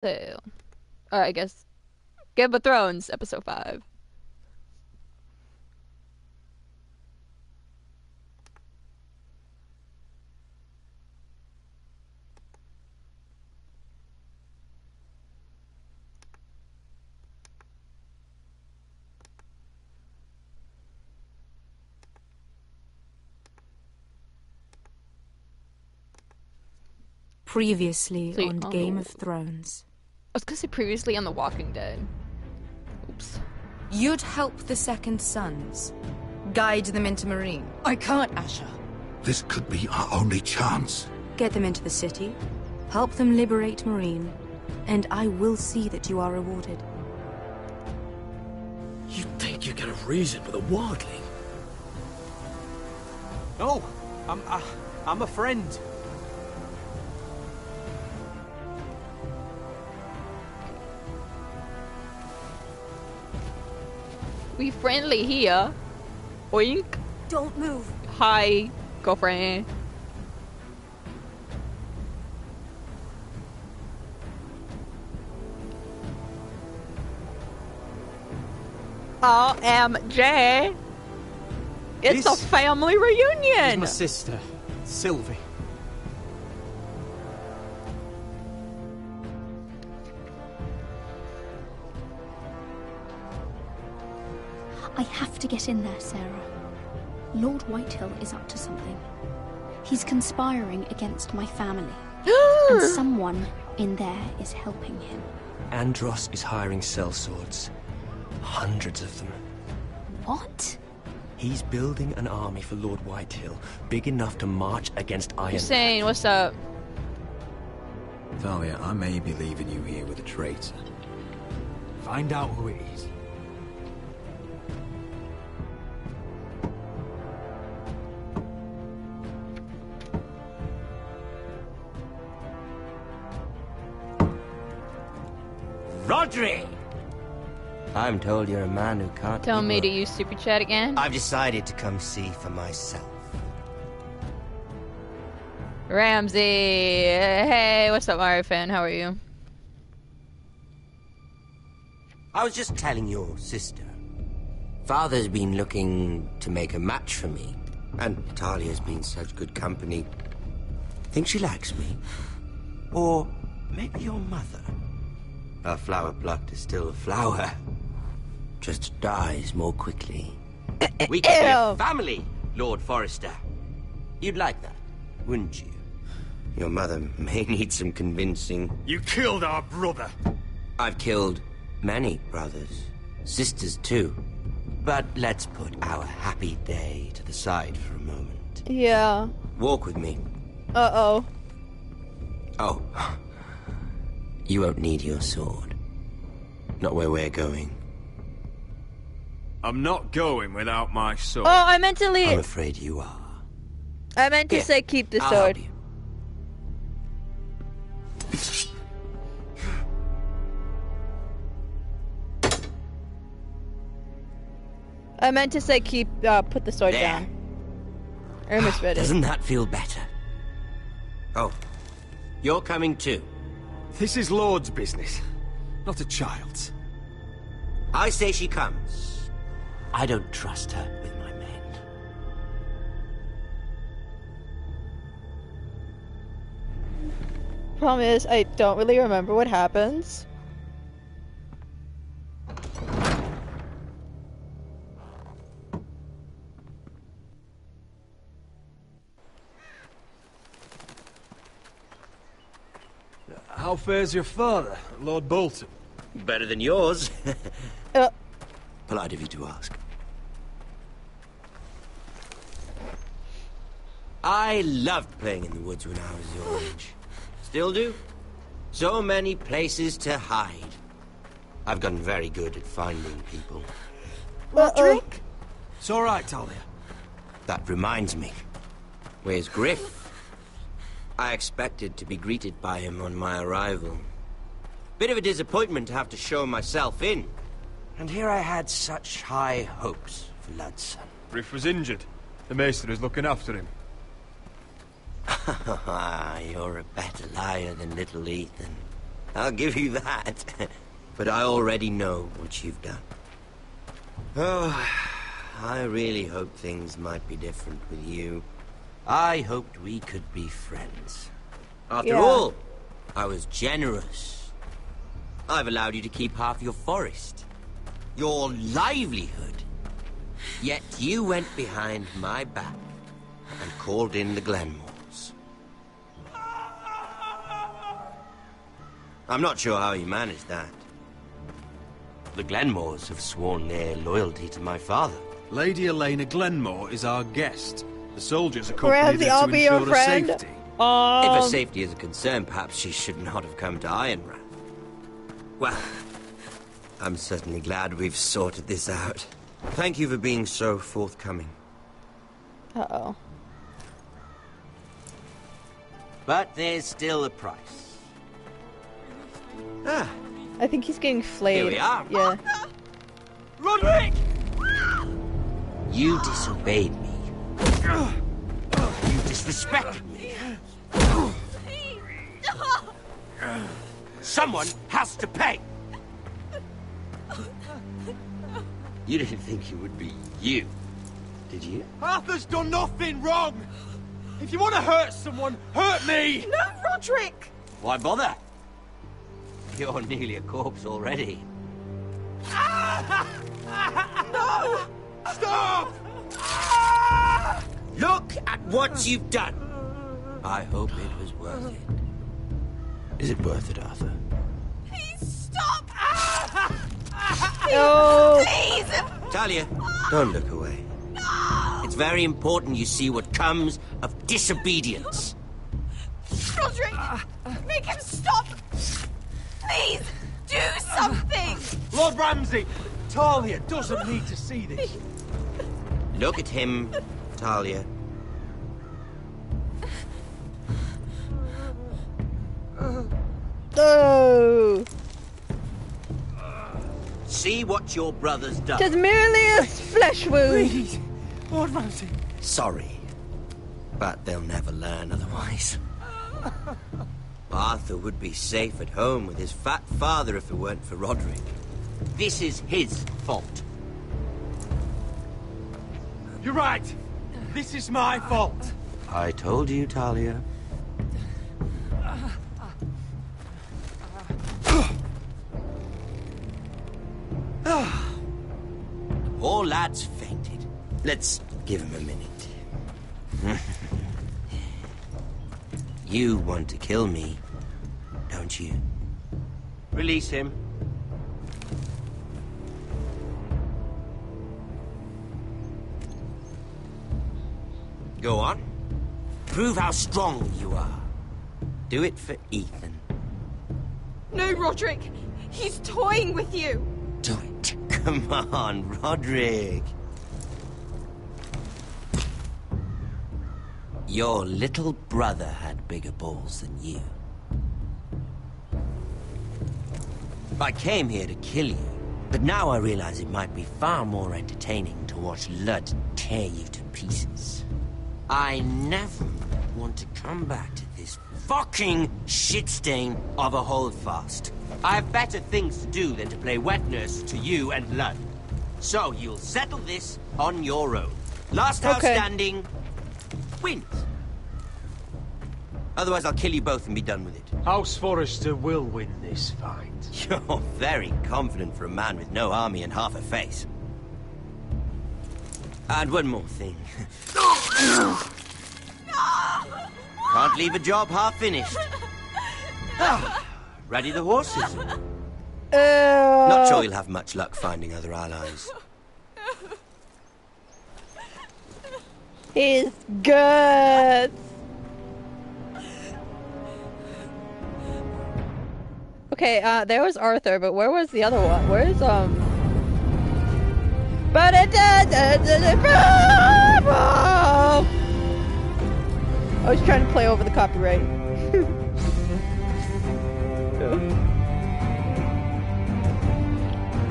So, or I guess Game of Thrones, episode 5. Previously on Game of Thrones. I was gonna say previously on The Walking Dead. Oops. You'd help the Second Sons. Guide them into Marine. I can't, Asher. This could be our only chance. Get them into the city. Help them liberate Marine. And I will see that you are rewarded. You think you got a reason for the wildling? No, I'm a friend. We friendly here. Oink. Don't move. Hi, girlfriend. OMG. It's a family reunion. My sister, Sylvie. I have to get in there, Sarah. Lord Whitehill is up to something. He's conspiring against my family. And someone in there is helping him. Andros is hiring sellswords. Hundreds of them. What? He's building an army for Lord Whitehill, big enough to march against Iron. Hussein, what's up? Thalia, I may be leaving you here with a traitor. Find out who it is. Rodri! I'm told you're a man who can't... Tell me to use Super Chat again? I've decided to come see for myself. Ramsey! Hey, what's up, Mario fan? How are you? I was just telling your sister. Father's been looking to make a match for me. And Talia's been such good company. Think she likes me? Or maybe your mother? A flower plucked is still a flower. Just dies more quickly. We could be a family, Lord Forrester. You'd like that, wouldn't you? Your mother may need some convincing. You killed our brother. I've killed many brothers. Sisters, too. But let's put our happy day to the side for a moment. Yeah. Walk with me. Uh-oh. Oh. You won't need your sword. Not where we're going. I'm not going without my sword. Oh, I meant to leave. I'm afraid you are. I meant to say keep the I'll sword. help you. I meant to say keep, put the sword down. I misread it. Doesn't that feel better? Oh. You're coming too. This is Lord's business, not a child's. I say she comes. I don't trust her with my men. Problem is, I don't really remember what happens. How fares your father, Lord Bolton? Better than yours. Polite of you to ask. I loved playing in the woods when I was your age. Still do. So many places to hide. I've gotten very good at finding people. Roderick? It's all right, Talia. That reminds me. Where's Griff? I expected to be greeted by him on my arrival. Bit of a disappointment to have to show myself in. And here I had such high hopes for Ludson. Griff was injured. The maester is looking after him. You're a better liar than little Ethan. I'll give you that. But I already know what you've done. Oh, I really hoped things might be different with you. I hoped we could be friends. After all, I was generous. I've allowed you to keep half your forest. Your livelihood. Yet you went behind my back and called in the Glenmores. I'm not sure how you managed that. The Glenmores have sworn their loyalty to my father. Lady Elena Glenmore is our guest. The soldiers accompanied her I'll to be your ensure her friend. safety. If her safety is a concern, perhaps she should not have come to Ironrath. Well, I'm certainly glad we've sorted this out. Thank you for being so forthcoming. Uh-oh. But there's still a price. Ah, I think he's getting flayed. here we are. Yeah. Roderick! You disobeyed me. You disrespected me. Someone has to pay. You didn't think it would be you, did you? Arthur's done nothing wrong! If you want to hurt someone, hurt me! No, Roderick! Why bother? You're nearly a corpse already. No! Stop! Look at what you've done. I hope it was worth it. Is it worth it, Arthur? Please stop! No! Please! Talia, don't look away. It's very important you see what comes of disobedience. Roderick! Make him stop! Please! Do something! Lord Ramsay! Talia doesn't need to see this. Look at him, Talia. Oh! See what your brother's done. Tis merely a flesh wound. Please, Lord Ramsay. Sorry, but they'll never learn otherwise. Arthur would be safe at home with his fat father if it weren't for Roderick. This is his fault. You're right. This is my fault. I told you, Talia. The poor lad's fainted. Let's give him a minute. You want to kill me, don't you? Release him. Go on. Prove how strong you are. Do it for Ethan. No, Roderick! He's toying with you! Do it. Come on, Roderick. Your little brother had bigger balls than you. I came here to kill you, but now I realize it might be far more entertaining to watch Lud tear you to pieces. I never want to come back to this fucking shit stain of a holdfast. I have better things to do than to play wet nurse to you and Lud. So you'll settle this on your own. Last house standing wins. Otherwise I'll kill you both and be done with it. House Forrester will win this fight. You're very confident for a man with no army and half a face. And one more thing. Can't leave a job half finished. Ready the horses? Not sure you'll have much luck finding other allies. He's good. Okay, there was Arthur, but where was the other one? Where's I was trying to play over the copyright.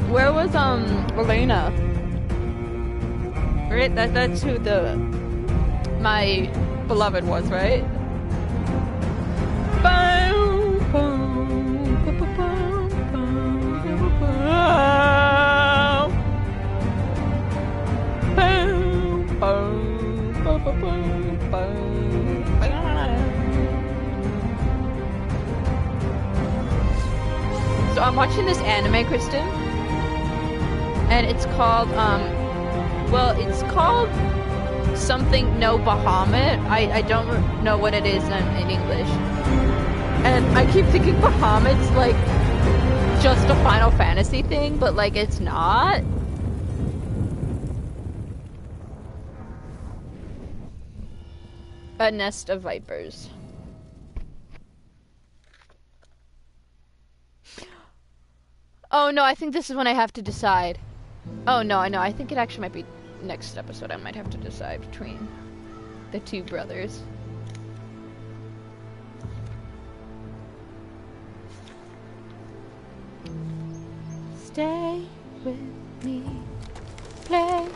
Where was Elena? Right, that's who my beloved was, right? Boom, boom, boom. So I'm watching this anime, Kristen, and it's called, well, it's called something No Bahamut. I don't know what it is in English. And I keep thinking Bahamut's like just a Final Fantasy thing, but like it's not. A nest of vipers. Oh no, I think this is when I have to decide. Oh no, I think it actually might be next episode. I might have to decide between the two brothers. Stay with me, play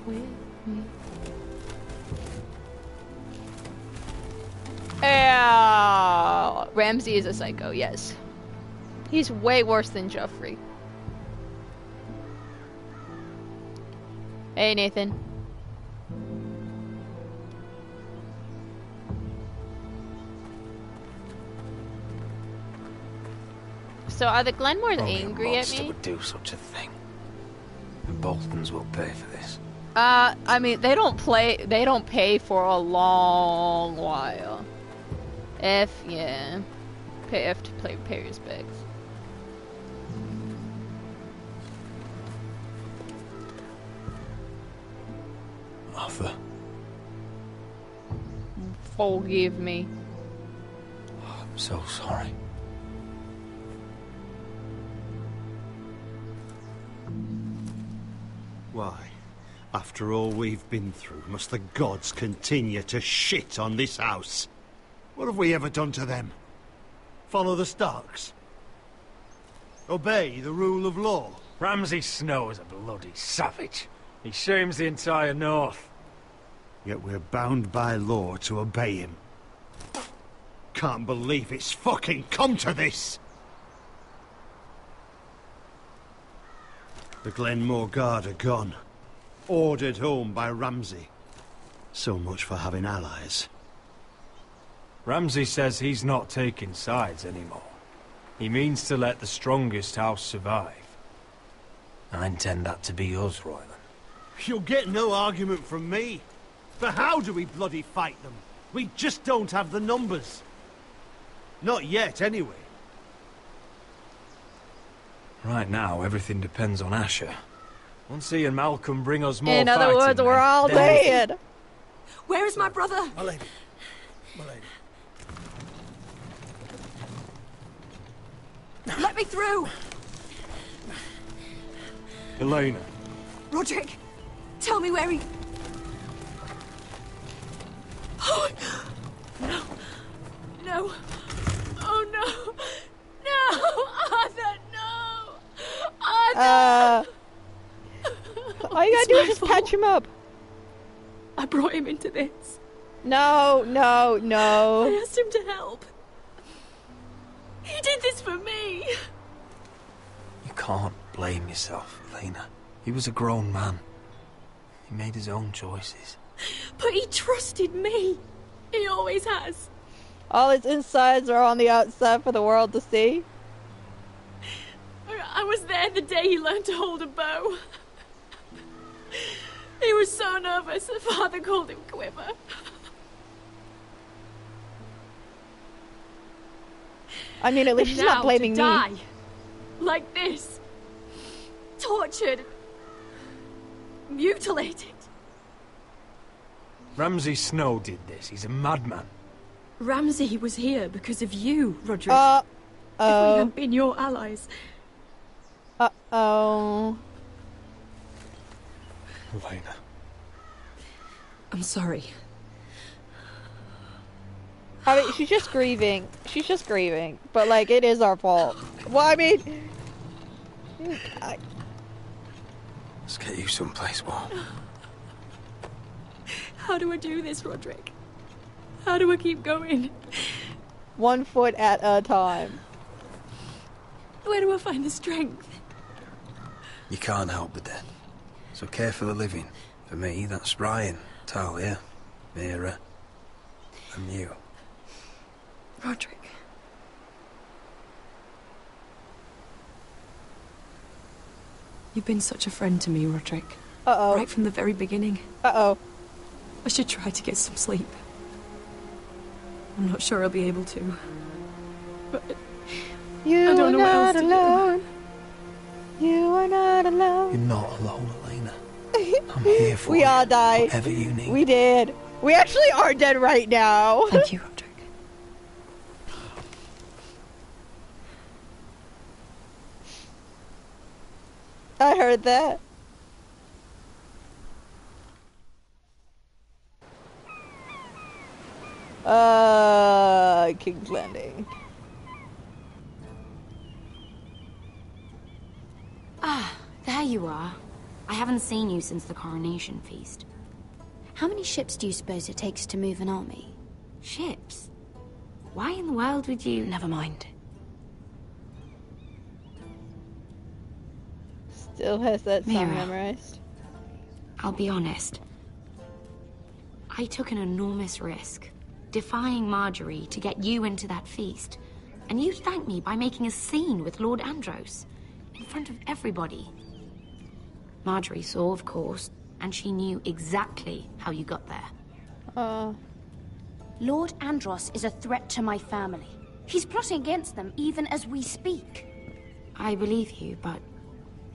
with me. Ramsey is a psycho, yes. He's way worse than Joffrey. Hey, Nathan. So are the Glenmores angry at me? Would do such a thing. The Boltons will pay for this. I mean, they don't pay for a long while. Have to pay respects. Arthur. Forgive me. Oh, I'm so sorry. Why? After all we've been through, must the gods continue to shit on this house? What have we ever done to them? Follow the Starks? Obey the rule of law? Ramsay Snow is a bloody savage. He shames the entire North. Yet we're bound by law to obey him. Can't believe it's fucking come to this! The Glenmore Guard are gone. Ordered home by Ramsay. So much for having allies. Ramsay says he's not taking sides anymore. He means to let the strongest house survive. I intend that to be us, Royland. You'll get no argument from me. But how do we bloody fight them? We just don't have the numbers. Not yet, anyway. Right now, everything depends on Asher. Once he and Malcolm bring us more In other words, we're all dead. Where is my brother? My lady. My lady. Let me through! Elena. Roderick, tell me where he... Oh, no. No. Oh, no. No! Arthur, no! Arthur! All you gotta do is just patch him up. I brought him into this. No. I asked him to help. He did this for me. You can't blame yourself, Elena. He was a grown man. He made his own choices. But he trusted me. He always has. All his insides are on the outside for the world to see. I was there the day he learned to hold a bow. He was so nervous that Father called him Quiver. I mean, at least she's not blaming me. Die like this. Tortured. Mutilated. Ramsay Snow did this. He's a madman. Ramsay was here because of you, Roderick. Uh-oh. If we had been your allies. Uh-oh. Elena. I'm sorry. I mean, she's just grieving. She's just grieving. But, like, it is our fault. Well, I mean... Let's get you someplace warm. How do I do this, Roderick? How do I keep going? 1 foot at a time. Where do I find the strength? You can't help the dead. So care for the living. For me, that's Ryan, Talia, Mira, and you. Roderick. You've been such a friend to me, Roderick. Uh-oh. Right from the very beginning. Uh-oh. I should try to get some sleep. I'm not sure I'll be able to. But You I don't know what else to alone. You are not alone. You're not alone, Elena. I'm here for We you. all died. Whatever you need. We did. We actually are dead right now. Thank you, Roderick. I heard that. King's Landing. Ah, there you are. I haven't seen you since the coronation feast. How many ships do you suppose it takes to move an army? Ships? Why in the world would you... Never mind. Still has that song Mira. memorized. I'll be honest. I took an enormous risk, defying Marjorie to get you into that feast. And you thanked me by making a scene with Lord Andros, in front of everybody. Marjorie saw, of course, and she knew exactly how you got there. Lord Andros is a threat to my family. He's plotting against them even as we speak. I believe you, but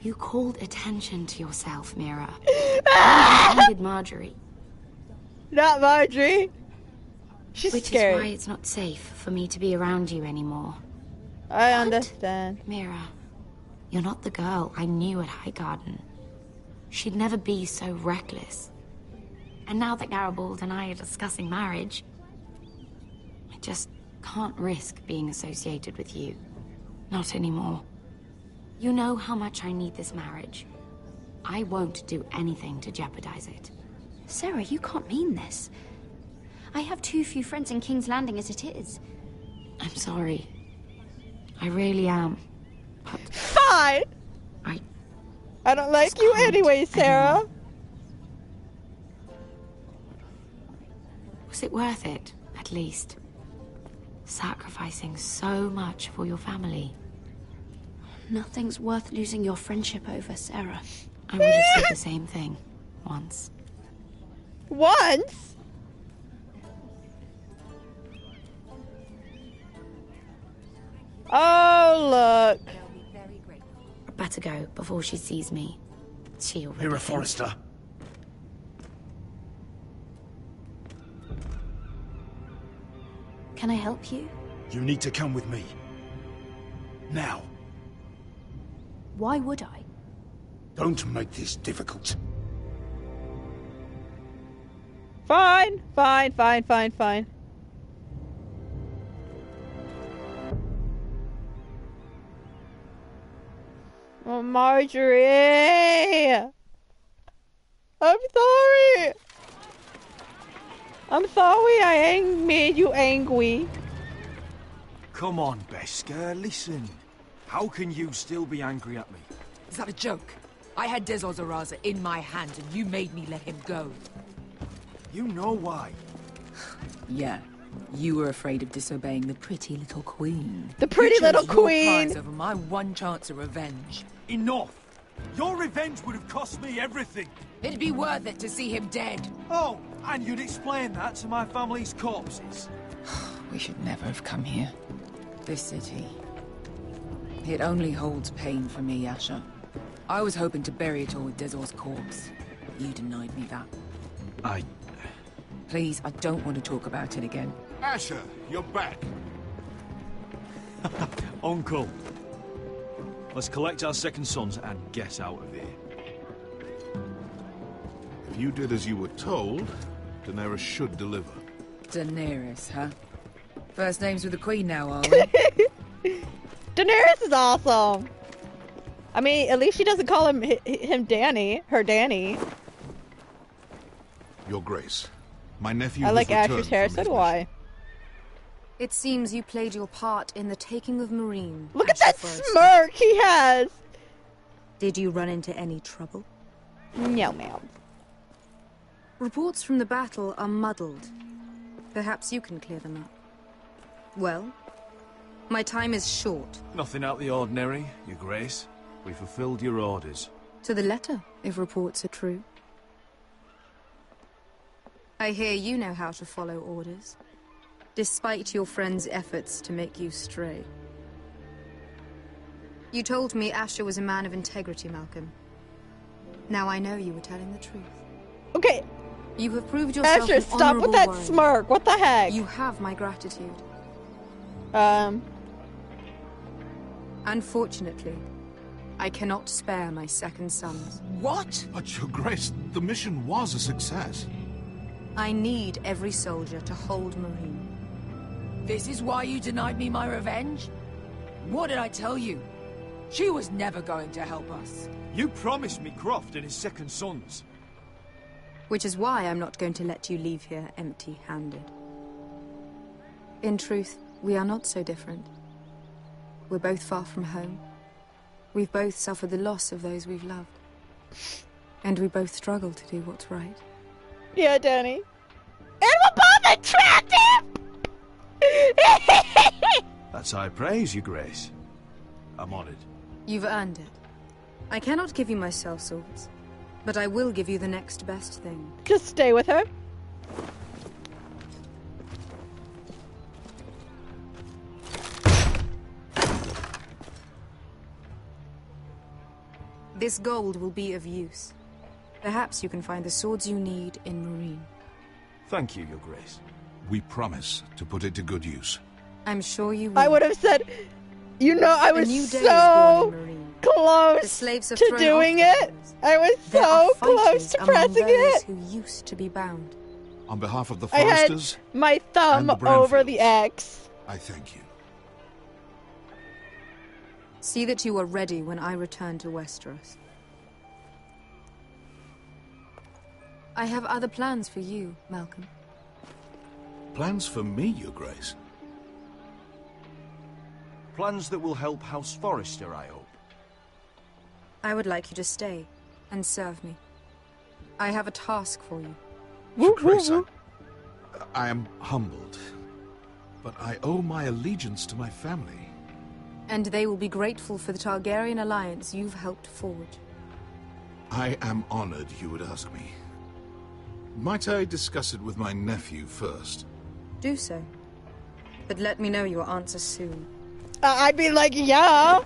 you called attention to yourself, Mira. And did Marjorie. Not Marjorie. She's Which scary. is why it's not safe for me to be around you anymore. I understand. Mira, you're not the girl I knew at Highgarden. She'd never be so reckless. And now that Garibald and I are discussing marriage, I just can't risk being associated with you. Not anymore. You know how much I need this marriage. I won't do anything to jeopardize it. Sarah, you can't mean this. I have too few friends in King's Landing as it is. I'm sorry. I really am. But Fine. I don't like you anyway, Sarah. was it worth it, at least? Sacrificing so much for your family. Nothing's worth losing your friendship over, Sarah. I would have said the same thing once. Once? Oh, look. Better go before she sees me. She already Mira thinks- Forrester. Can I help you? You need to come with me. Now. Why would I? Don't make this difficult. Fine, fine, fine, fine, fine. Oh, Marjorie! I'm sorry! I'm sorry I made you angry. Come on, Beskar, listen. How can you still be angry at me? Is that a joke? I had Des Ozaraza in my hand and you made me let him go. You know why. Yeah. You were afraid of disobeying the pretty little queen. The pretty You chose little your queen. prize over my one chance of revenge. Enough! Your revenge would have cost me everything. It'd be worth it to see him dead. Oh, and you'd explain that to my family's corpses. We should never have come here. This city. It only holds pain for me, Asher. I was hoping to bury it all with Dezor's corpse. You denied me that. Please, I don't want to talk about it again. Asher, you're back. Uncle. Let's collect our second sons and get out of here. If you did as you were told, Daenerys should deliver. Daenerys, huh? First names with the queen now, are we? Daenerys is awesome. I mean, at least she doesn't call him Danny, her Danny. Your Grace, my nephew I has like returned Asher's hair, from so his do I. It seems you played your part in the taking of Marine. Look at that smirk he has! Did you run into any trouble? No, ma'am. Reports from the battle are muddled. Perhaps you can clear them up. Well, my time is short. Nothing out of the ordinary, Your Grace. We fulfilled your orders. To the letter, if reports are true. I hear you know how to follow orders, despite your friend's efforts to make you stray. You told me Asher was a man of integrity, Malcolm. Now I know you were telling the truth. Okay. You have proved yourself Asher, stop with that warrior. smirk. What the heck? You have my gratitude. Unfortunately, I cannot spare my second sons. What? But Your Grace, the mission was a success. I need every soldier to hold Marine. This is why you denied me my revenge? What did I tell you? She was never going to help us. You promised me Croft and his second sons. Which is why I'm not going to let you leave here empty-handed. In truth, we are not so different. We're both far from home. We've both suffered the loss of those we've loved. And we both struggle to do what's right. Yeah, Danny. And we're both attractive! That's high praise, Your Grace. I'm honored. You've earned it. I cannot give you my sellswords, but I will give you the next best thing. Just stay with her. This gold will be of use. Perhaps you can find the swords you need in Marine. Thank you, Your Grace. We promise to put it to good use. I'm sure you will. I would have said, you know, I was so close to doing it. I was so close to pressing it. Who used to be bound. On behalf of the I had Foresters, my thumb over the X. I thank you. See that you are ready when I return to Westeros. I have other plans for you, Malcolm. Plans for me, Your Grace? Plans that will help House Forrester, I hope. I would like you to stay and serve me. I have a task for you. Your Grace, I am humbled, but I owe my allegiance to my family. And they will be grateful for the Targaryen alliance you've helped forge. I am honored you would ask me. Might I discuss it with my nephew first? Do so. But let me know your answer soon. I'd be like, yeah.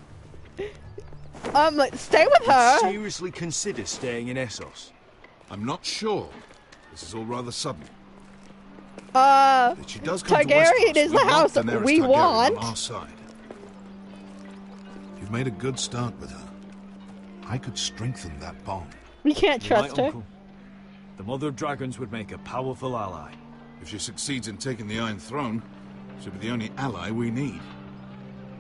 Stay with her. Seriously consider staying in Essos? I'm not sure. This is all rather sudden. She does come Targaryen to is the house we want. On our side. You've made a good start with her. I could strengthen that bond. We can't trust her. Uncle. The Mother of Dragons would make a powerful ally. If she succeeds in taking the Iron Throne, she'll be the only ally we need.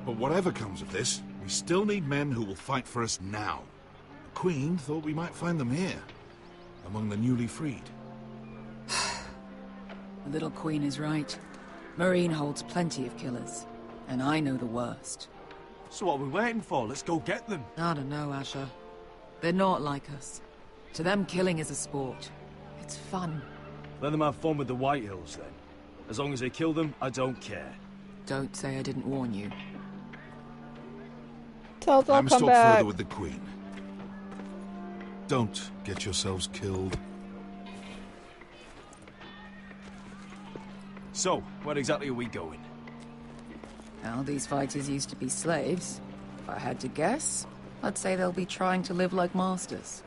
But whatever comes of this, we still need men who will fight for us now. The Queen thought we might find them here, among the newly freed. The little Queen is right. Marine holds plenty of killers, and I know the worst. So what are we waiting for? Let's go get them. I don't know, Asher. They're not like us. To them, killing is a sport. It's fun. Let them have fun with the Whitehills, then. As long as they kill them, I don't care. Don't say I didn't warn you. Tell them I I'll must come talk back. further with the Queen. Don't get yourselves killed. So, where exactly are we going? Well, these fighters used to be slaves. If I had to guess, I'd say they'll be trying to live like masters.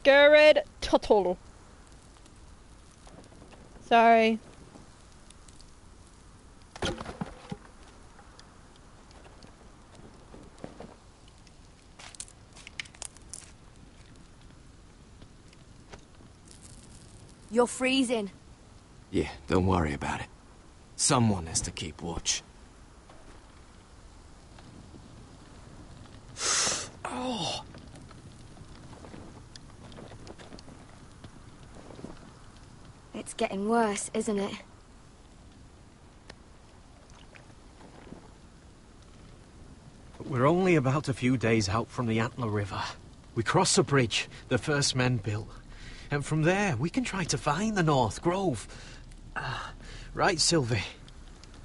Gerard Tuttle. Sorry. You're freezing. Yeah, don't worry about it. Someone has to keep watch. Oh. It's getting worse, isn't it? We're only about a few days out from the Antler River. We cross the bridge the first men built. And from there, we can try to find the North Grove. Right, Sylvie?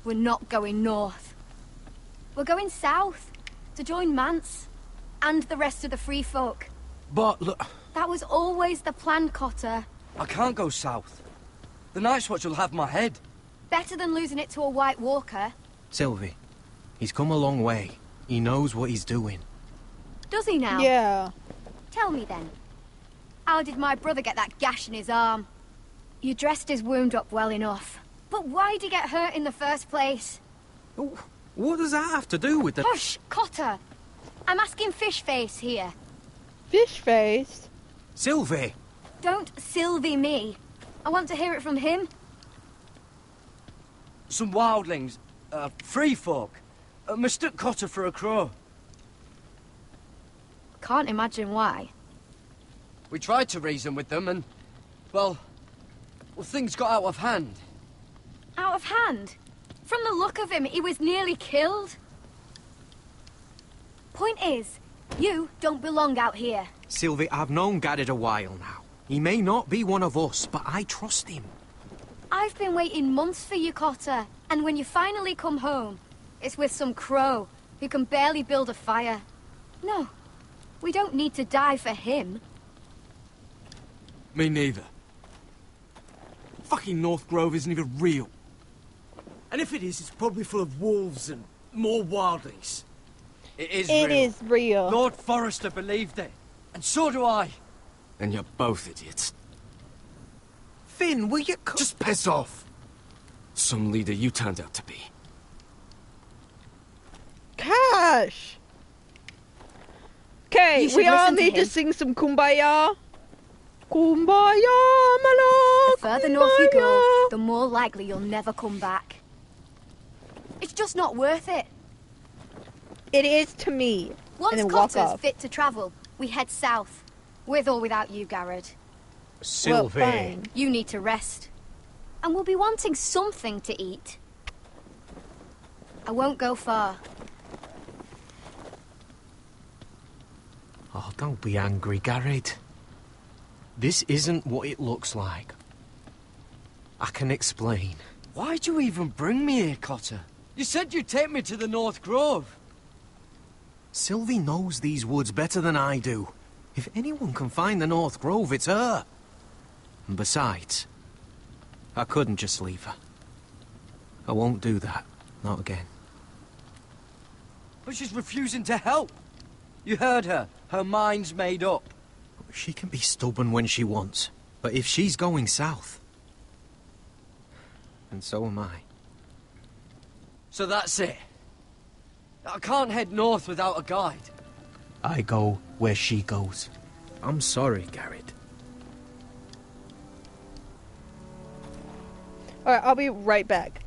We're not going north. We're going south, to join Mance, and the rest of the free folk. But look... That was always the plan, Cotter. I can't go south. The Night's Watch will have my head. Better than losing it to a White Walker. Sylvie, he's come a long way. He knows what he's doing. Does he now? Yeah. Tell me then. How did my brother get that gash in his arm? You dressed his wound up well enough. But why'd he get hurt in the first place? What does that have to do with the... Hush, Cotter! I'm asking Fishface here. Fishface? Sylvie! Don't Sylvie me. I want to hear it from him. Some wildlings, free folk, mistook Cotter for a crow. Can't imagine why. We tried to reason with them and, well, things got out of hand. Out of hand? From the look of him, he was nearly killed. Point is, you don't belong out here. Sylvie, I've known Garrett a while now. He may not be one of us, but I trust him. I've been waiting months for you, Cotter. And when you finally come home, it's with some crow who can barely build a fire. No, we don't need to die for him. Me neither. Fucking North Grove isn't even real. And if it is, it's probably full of wolves and more wildlings. It is real. It is real. Lord Forrester believed it. And so do I. And you're both idiots. Finn, will you... Just piss off! Some leader you turned out to be. Cash! Okay, we all need to him. sing some Kumbaya. Kumbaya, my love. The further north you go, the more likely you'll never come back. It's just not worth it. It is to me. Once and then walk Cotter's off. fit to travel, we head south. With or without you, Garrett. Sylvie. Well, fine. You need to rest. And we'll be wanting something to eat. I won't go far. Oh, don't be angry, Garrett. This isn't what it looks like. I can explain. Why'd you even bring me here, Cotter? You said you'd take me to the North Grove. Sylvie knows these woods better than I do. If anyone can find the North Grove, it's her. And besides, I couldn't just leave her. I won't do that. Not again. But she's refusing to help. You heard her. Her mind's made up. She can be stubborn when she wants. But if she's going south... And so am I. So that's it. I can't head north without a guide. I go where she goes. I'm sorry, Garrett. Alright, I'll be right back.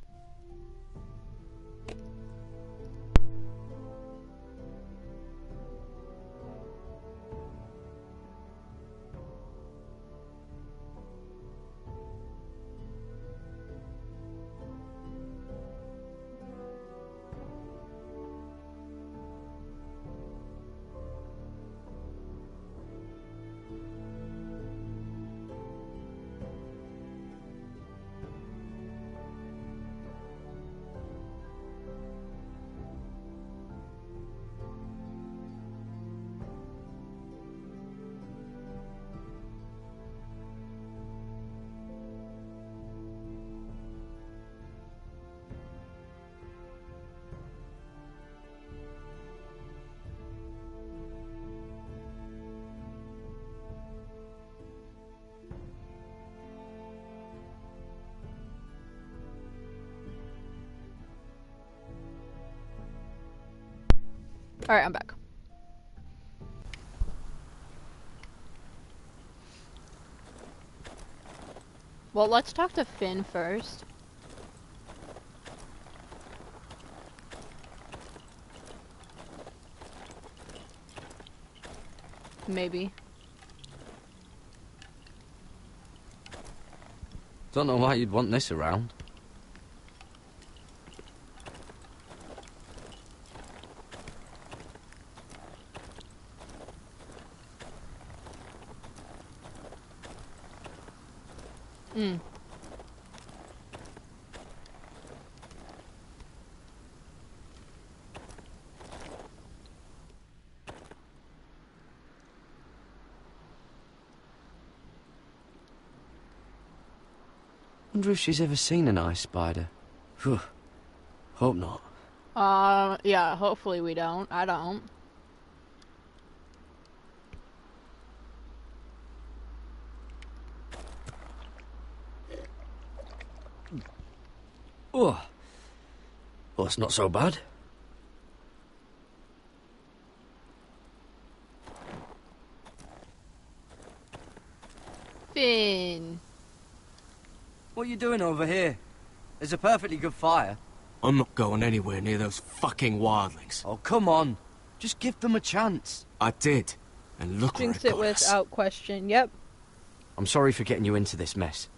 Alright, I'm back. Well, let's talk to Finn first. Maybe. Don't know why you'd want this around. Mm. Wonder if she's ever seen an ice spider. Phew. Hope not. Yeah, hopefully we don't. I don't. Oh. Well, it's not so bad. Finn. What are you doing over here? There's a perfectly good fire. I'm not going anywhere near those fucking wildlings. Oh, come on. Just give them a chance. I did. And look where it Jinx it got us. without question. Yep. I'm sorry for getting you into this mess.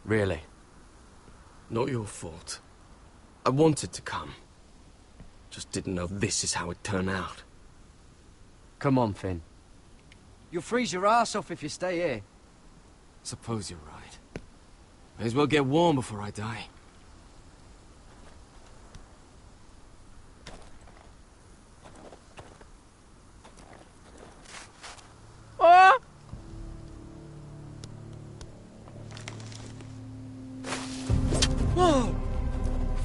Really. Not your fault. I wanted to come. Just didn't know this is how it turned out. Come on, Finn. You'll freeze your ass off if you stay here. Suppose you're right. May as well get warm before I die. Oh! Whoa!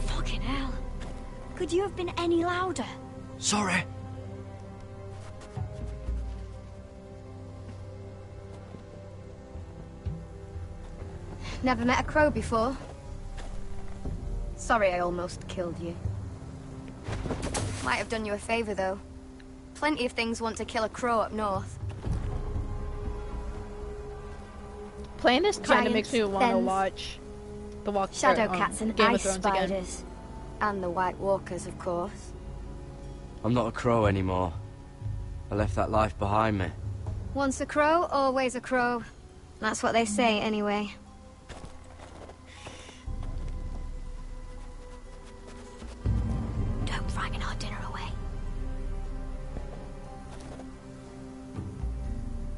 Fucking hell. Could you have been any louder? Sorry. Never met a crow before. Sorry I almost killed you. Might have done you a favor, though. Plenty of things want to kill a crow up north. Playing this kind of Giants, makes me want to thens, watch the Walk Shadow cats and Game of ice Thrones spiders. again. And the White Walkers, of course. I'm not a crow anymore. I left that life behind me. Once a crow, always a crow. That's what they say, anyway. Don't frighten our dinner away.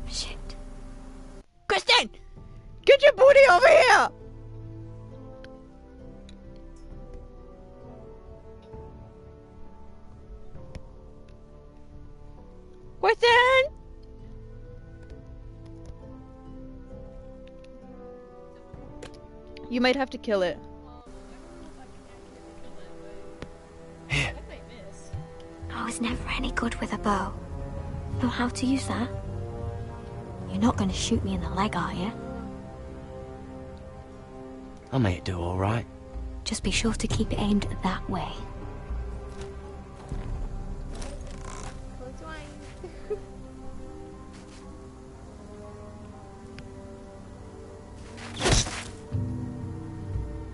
Shit. Kristen! Get your booty over here! Kristen! You might have to kill it. I was never any good with a bow. Know how to use that? You're not going to shoot me in the leg, are you? I may do all right. Just be sure to keep it aimed that way.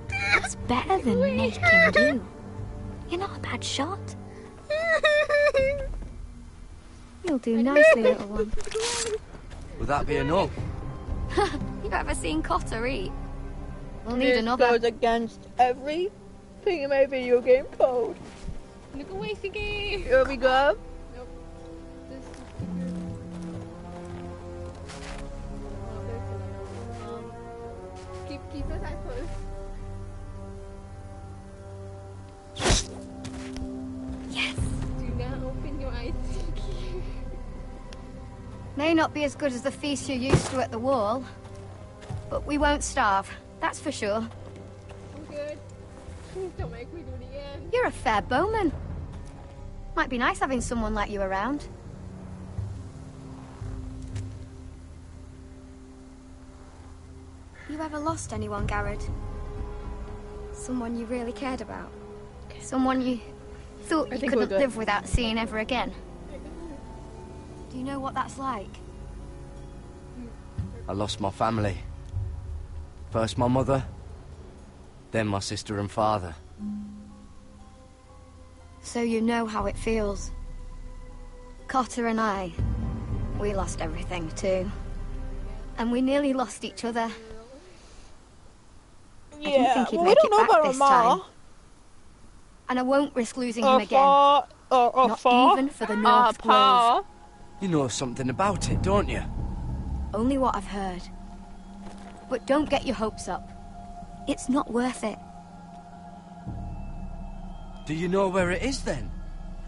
That's better than making you. You're not a bad shot. You'll do nicely, little one. Would that be enough? You ever seen Cotter eat? We'll need This another. goes against everything in my video game code. Look away, Figgy. Here we go. Nope. This is keep your eyes closed. Yes. Do not open your eyes. May not be as good as the feast you're used to at the wall, but we won't starve. That's for sure. I'm good. Please don't make me do it again. You're a fair bowman. Might be nice having someone like you around. You ever lost anyone, Garrett? Someone you really cared about? Someone you thought you think we're couldn't good. live without seeing ever again? Do you know what that's like? I lost my family. First my mother, then my sister and father. So you know how it feels. Cotter and I, we lost everything too. And we nearly lost each other. I didn't think he'd well, make we don't it know back about this Mama. time. And I won't risk losing him again. Not even for the North Grove. You know something about it, don't you? Only what I've heard. But don't get your hopes up. It's not worth it. Do you know where it is, then?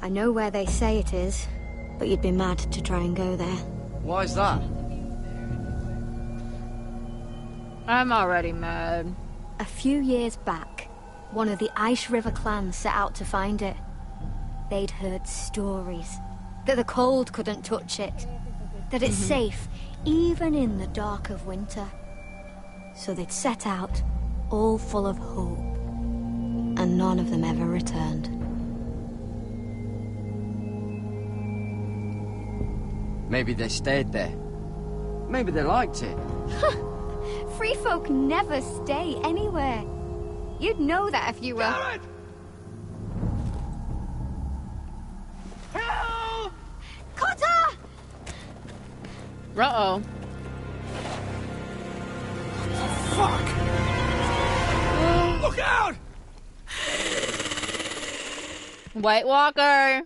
I know where they say it is, but you'd be mad to try and go there. Why's that? I'm already mad. A few years back, one of the Ice River clans set out to find it. They'd heard stories that the cold couldn't touch it, that it's safe even in the dark of winter. So they'd set out, all full of hope, and none of them ever returned. Maybe they stayed there. Maybe they liked it. Free folk never stay anywhere. You'd know that if you were... Garrett! Help! Cotter! Uh-oh. Fuck! Look out! White Walker.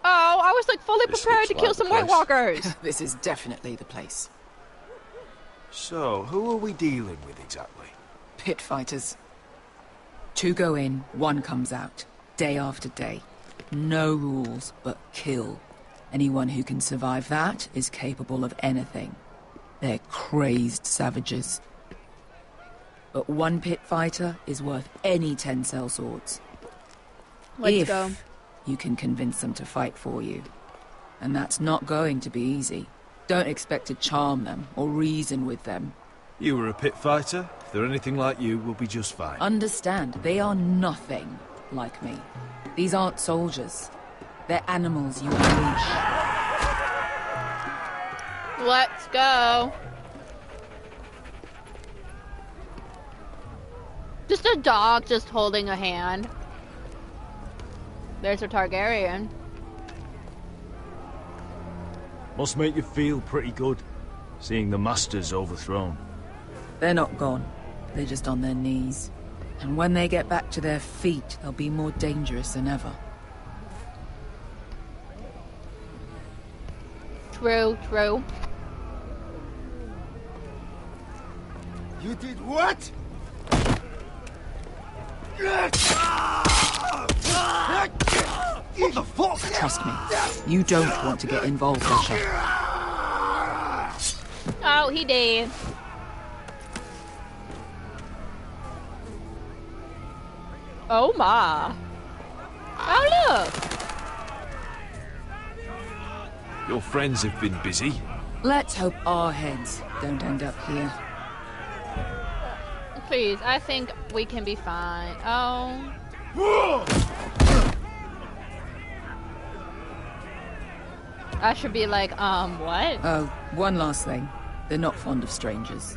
Oh, I was like fully prepared to kill some White Walkers. This is definitely the place. So, who are we dealing with exactly? Pit fighters. 2 go in, 1 comes out. Day after day. No rules, but kill. Anyone who can survive that is capable of anything. They're crazed savages. But 1 pit fighter is worth any 10 sellswords. Let's go. You can convince them to fight for you. And that's not going to be easy. Don't expect to charm them or reason with them. You were a pit fighter. If they're anything like you, we'll be just fine. Understand, they are nothing like me. These aren't soldiers. They're animals you unleash. Let's go. Just a dog just holding a hand. There's a Targaryen. Must make you feel pretty good, seeing the Masters overthrown. They're not gone. They're just on their knees. And when they get back to their feet, they'll be more dangerous than ever. True, true. You did what? What the fuck? Trust me, you don't want to get involved, Asher. Oh, he did. Oh my. Oh look. Your friends have been busy. Let's hope our heads don't end up here. Please, I think we can be fine. Oh. I should be like, what? Oh, one last thing. They're not fond of strangers.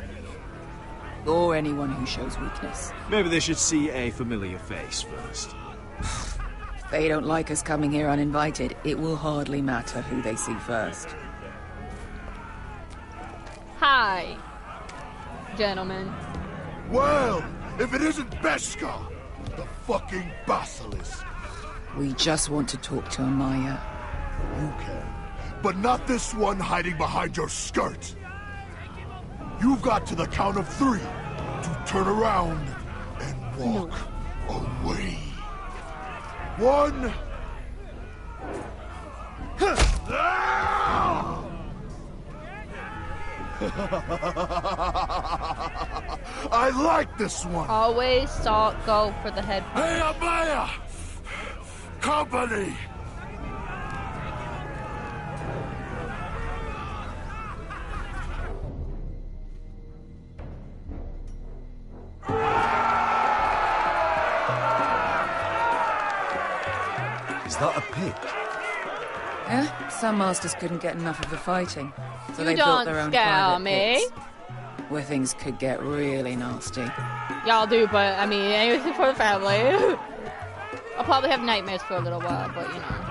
Or anyone who shows weakness. Maybe they should see a familiar face first. If they don't like us coming here uninvited, it will hardly matter who they see first. Hi, gentlemen. Well, if it isn't Beskar, the fucking basilisk. We just want to talk to Amaya. You can, but not this one hiding behind your skirt. You've got to the count of 3 to turn around and walk away. 1. I like this one. Always go for the head. Hey, Amaya! Company! Is that a pit? Yeah, some masters couldn't get enough of the fighting, so You they don't built their own scare private me. pits, where things could get really nasty. Y'all do, but I mean, anything for the family. I'll probably have nightmares for a little while, but you know.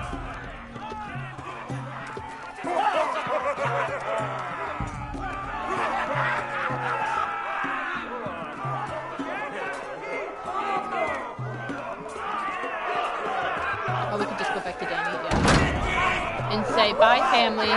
Oh, we could just go back to Danny, yeah. say bye, family.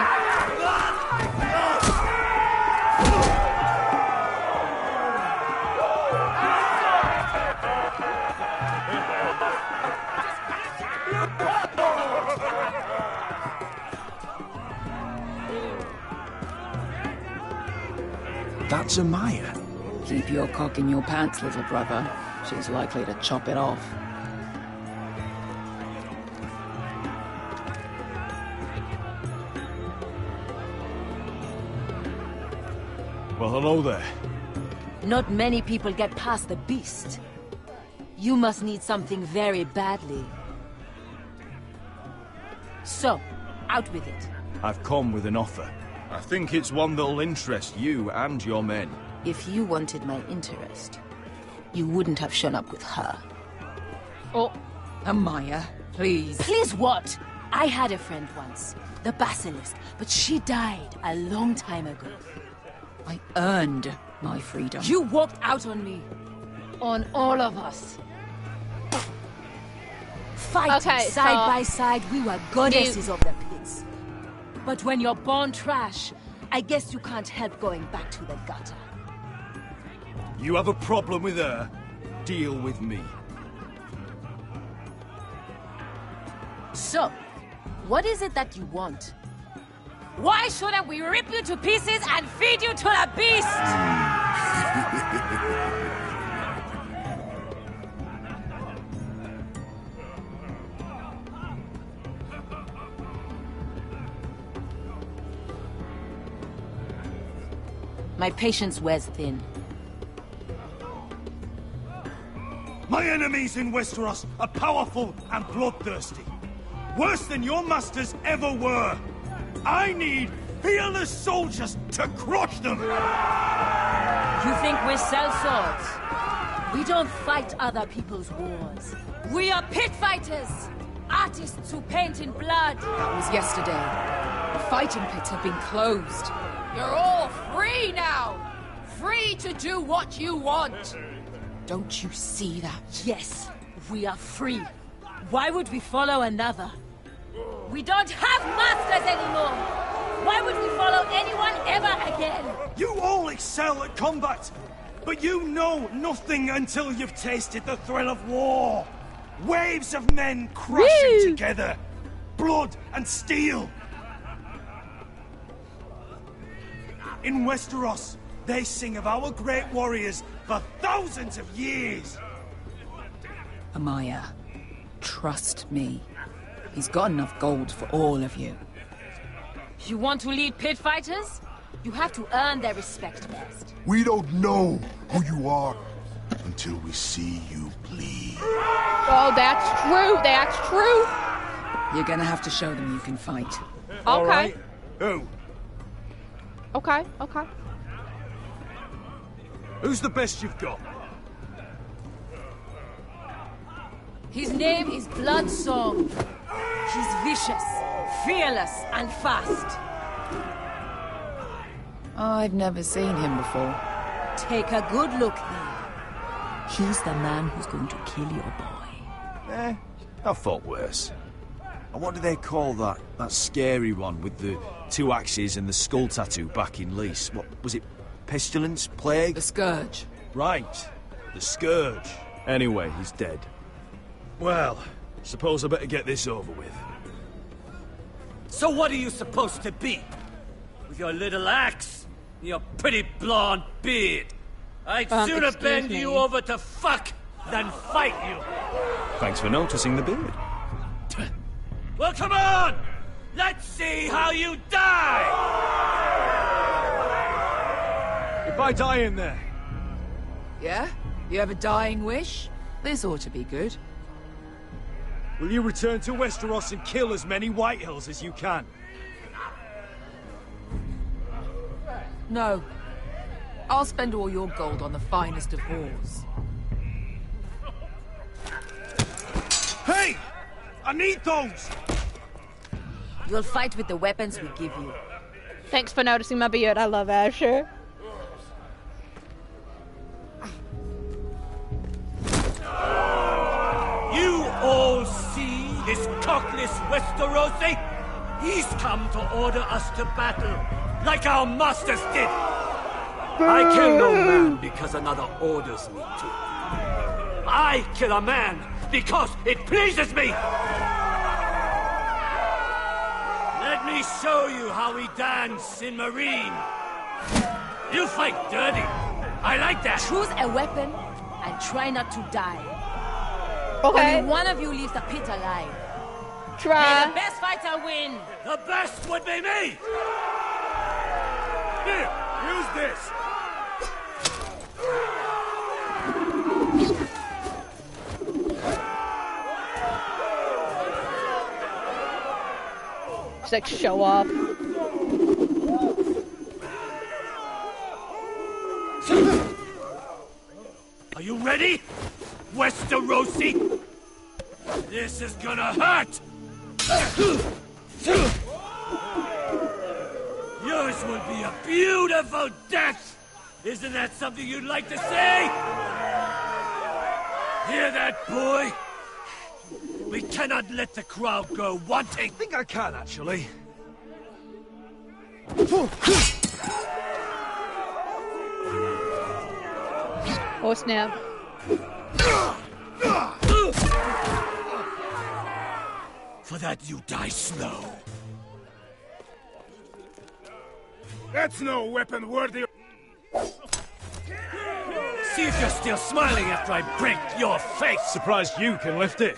That's Amaya. Keep your cock in your pants, little brother. She's likely to chop it off. Well, hello there. Not many people get past the beast. You must need something very badly. So, out with it. I've come with an offer. I think it's one that'll interest you and your men. If you wanted my interest, you wouldn't have shown up with her. Oh. Amaya, please. Please what? I had a friend once, the Basilisk, but she died a long time ago. I earned my freedom. You walked out on me. On all of us. Fighting side by side, we were goddesses of the pits. But when you're born trash, I guess you can't help going back to the gutter. You have a problem with her? Deal with me. So, what is it that you want? Why shouldn't we rip you to pieces and feed you to the beast? My patience wears thin. My enemies in Westeros are powerful and bloodthirsty. Worse than your masters ever were. I need fearless soldiers to crush them! You think we sell swords? We don't fight other people's wars. We are pit fighters! Artists who paint in blood! That was yesterday. The fighting pits have been closed. You're all free now! Free to do what you want! Don't you see that? Yes, we are free. Why would we follow another? We don't have masters anymore! Why would we follow anyone ever again? You all excel at combat, but you know nothing until you've tasted the thrill of war. Waves of men crashing together. Blood and steel. In Westeros, they sing of our great warriors for thousands of years. Amaya, trust me. He's got enough gold for all of you. You want to lead pit fighters? You have to earn their respect first. We don't know who you are until we see you bleed. Oh, that's true. That's true. You're gonna have to show them you can fight. Okay. Right. Who? Okay, okay. Who's the best you've got? His name is Bloodsong. He's vicious, fearless, and fast. I've never seen him before. Take a good look then. He's the man who's going to kill your boy. I thought worse. And what do they call that scary one with the 2 axes and the skull tattoo back in Lease? What was it? Pestilence? Plague? The Scourge. Right. The Scourge. Anyway, he's dead. Well, suppose I better get this over with. So what are you supposed to be? With your little axe? And your pretty blonde beard? I'd sooner bend you over to fuck than fight you. Thanks for noticing the beard. Well, come on! Let's see how you die! If I die in there... Yeah? You have a dying wish? This ought to be good. Will you return to Westeros and kill as many Whitehills as you can? No. I'll spend all your gold on the finest of whores. Hey! I need those! You'll fight with the weapons we give you. Thanks for noticing my beard. I love Asher. You all see this cockless Westerosi? He's come to order us to battle, like our masters did. I kill no man because another orders me to. I kill a man because it pleases me. Let me show you how we dance in Marine. You fight dirty. I like that. Choose a weapon and try not to die. Okay. Only one of you leaves the pit alive. Try. May the best fighter win. The best would be me. Here, use this. Just like show off. Are you ready, Westerosi? This is gonna hurt. Yours will be a beautiful death. Isn't that something you'd like to say? Hear that, boy? We cannot let the crowd go wanting. I think I can, actually. Oh snap. For that you die slow. That's no weapon worthy. See if you're still smiling after I break your face. Surprised you can lift it.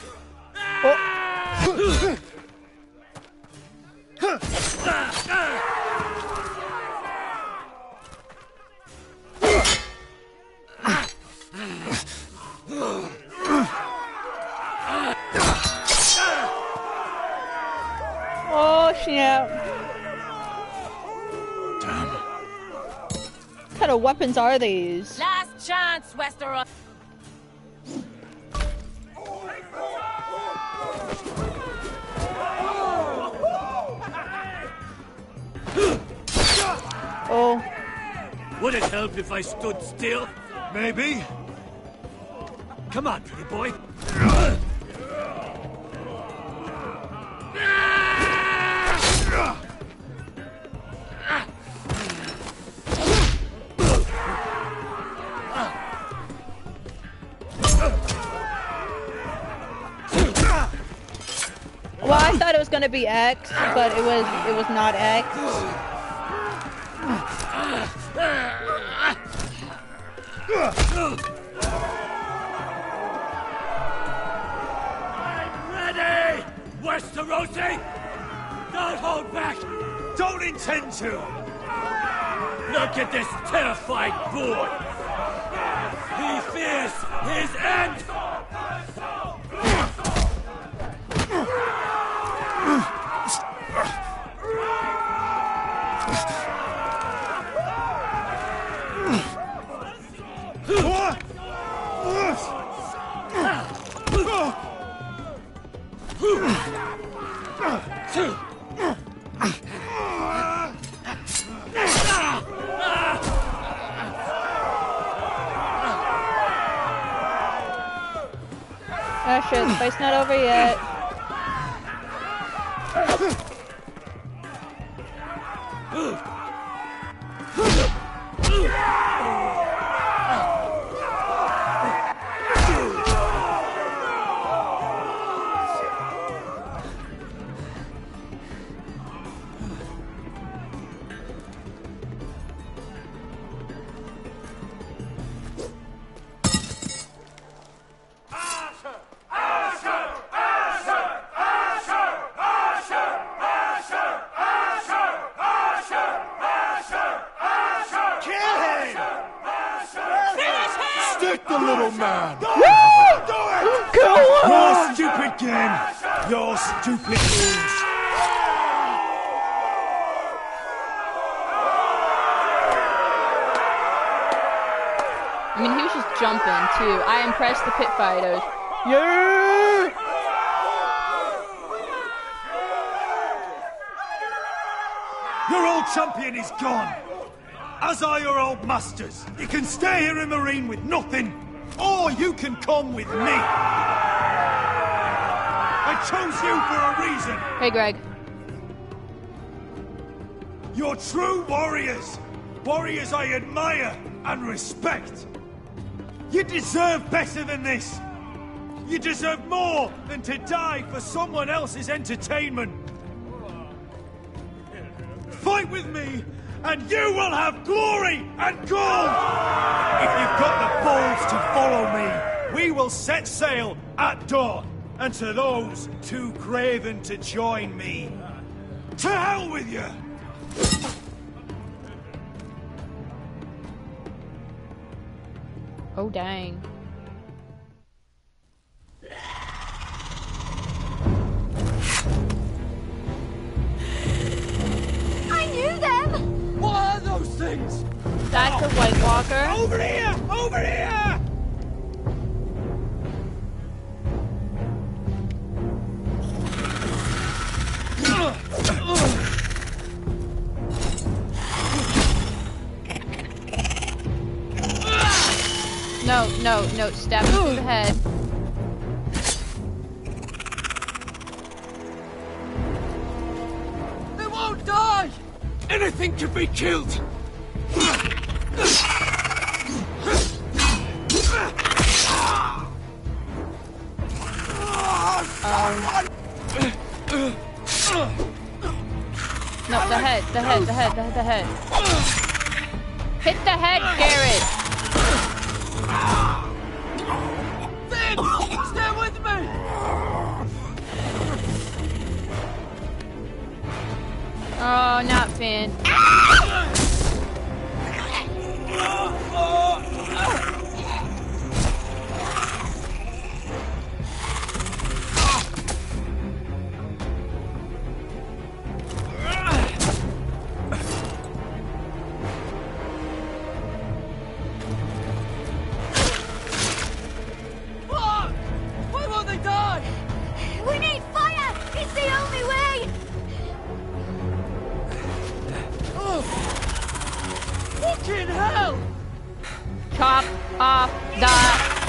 Oh snap. Damn. What kind of weapons are these? Last chance, Westeros. Oh. Would it help if I stood still? Maybe. Come on, pretty boy. Well, I thought it was gonna be X, but it was not X. I'm ready, Westerosi. Don't hold back. Don't intend to. Look at this terrified boy. He fears his end. Oh shit, the fight's not over yet. Stick the little man! Your stupid game! Your stupid rules! I mean, he was just jumping too. I impressed the pit fighters. Yeah! Your old champion is gone! As are your old masters. You can stay here in Marine with nothing, or you can come with me! I chose you for a reason! Hey, Greg. You're true warriors! Warriors I admire and respect! You deserve better than this! You deserve more than to die for someone else's entertainment! Fight with me, and you will have glory and gold! If you've got the balls to follow me, we will set sail at dawn. And to those too craven to join me, to hell with you! Oh, dang. I knew them! What are those things? That's a White Walker. Over here! Over here! No, stab him through the head. They won't die! Anything can be killed! No, the head. Hit the head, Garrett! Finn! Stay with me! Oh, not Finn. Why won't they die? We need fire! It's the only way! Fucking hell! Chop off the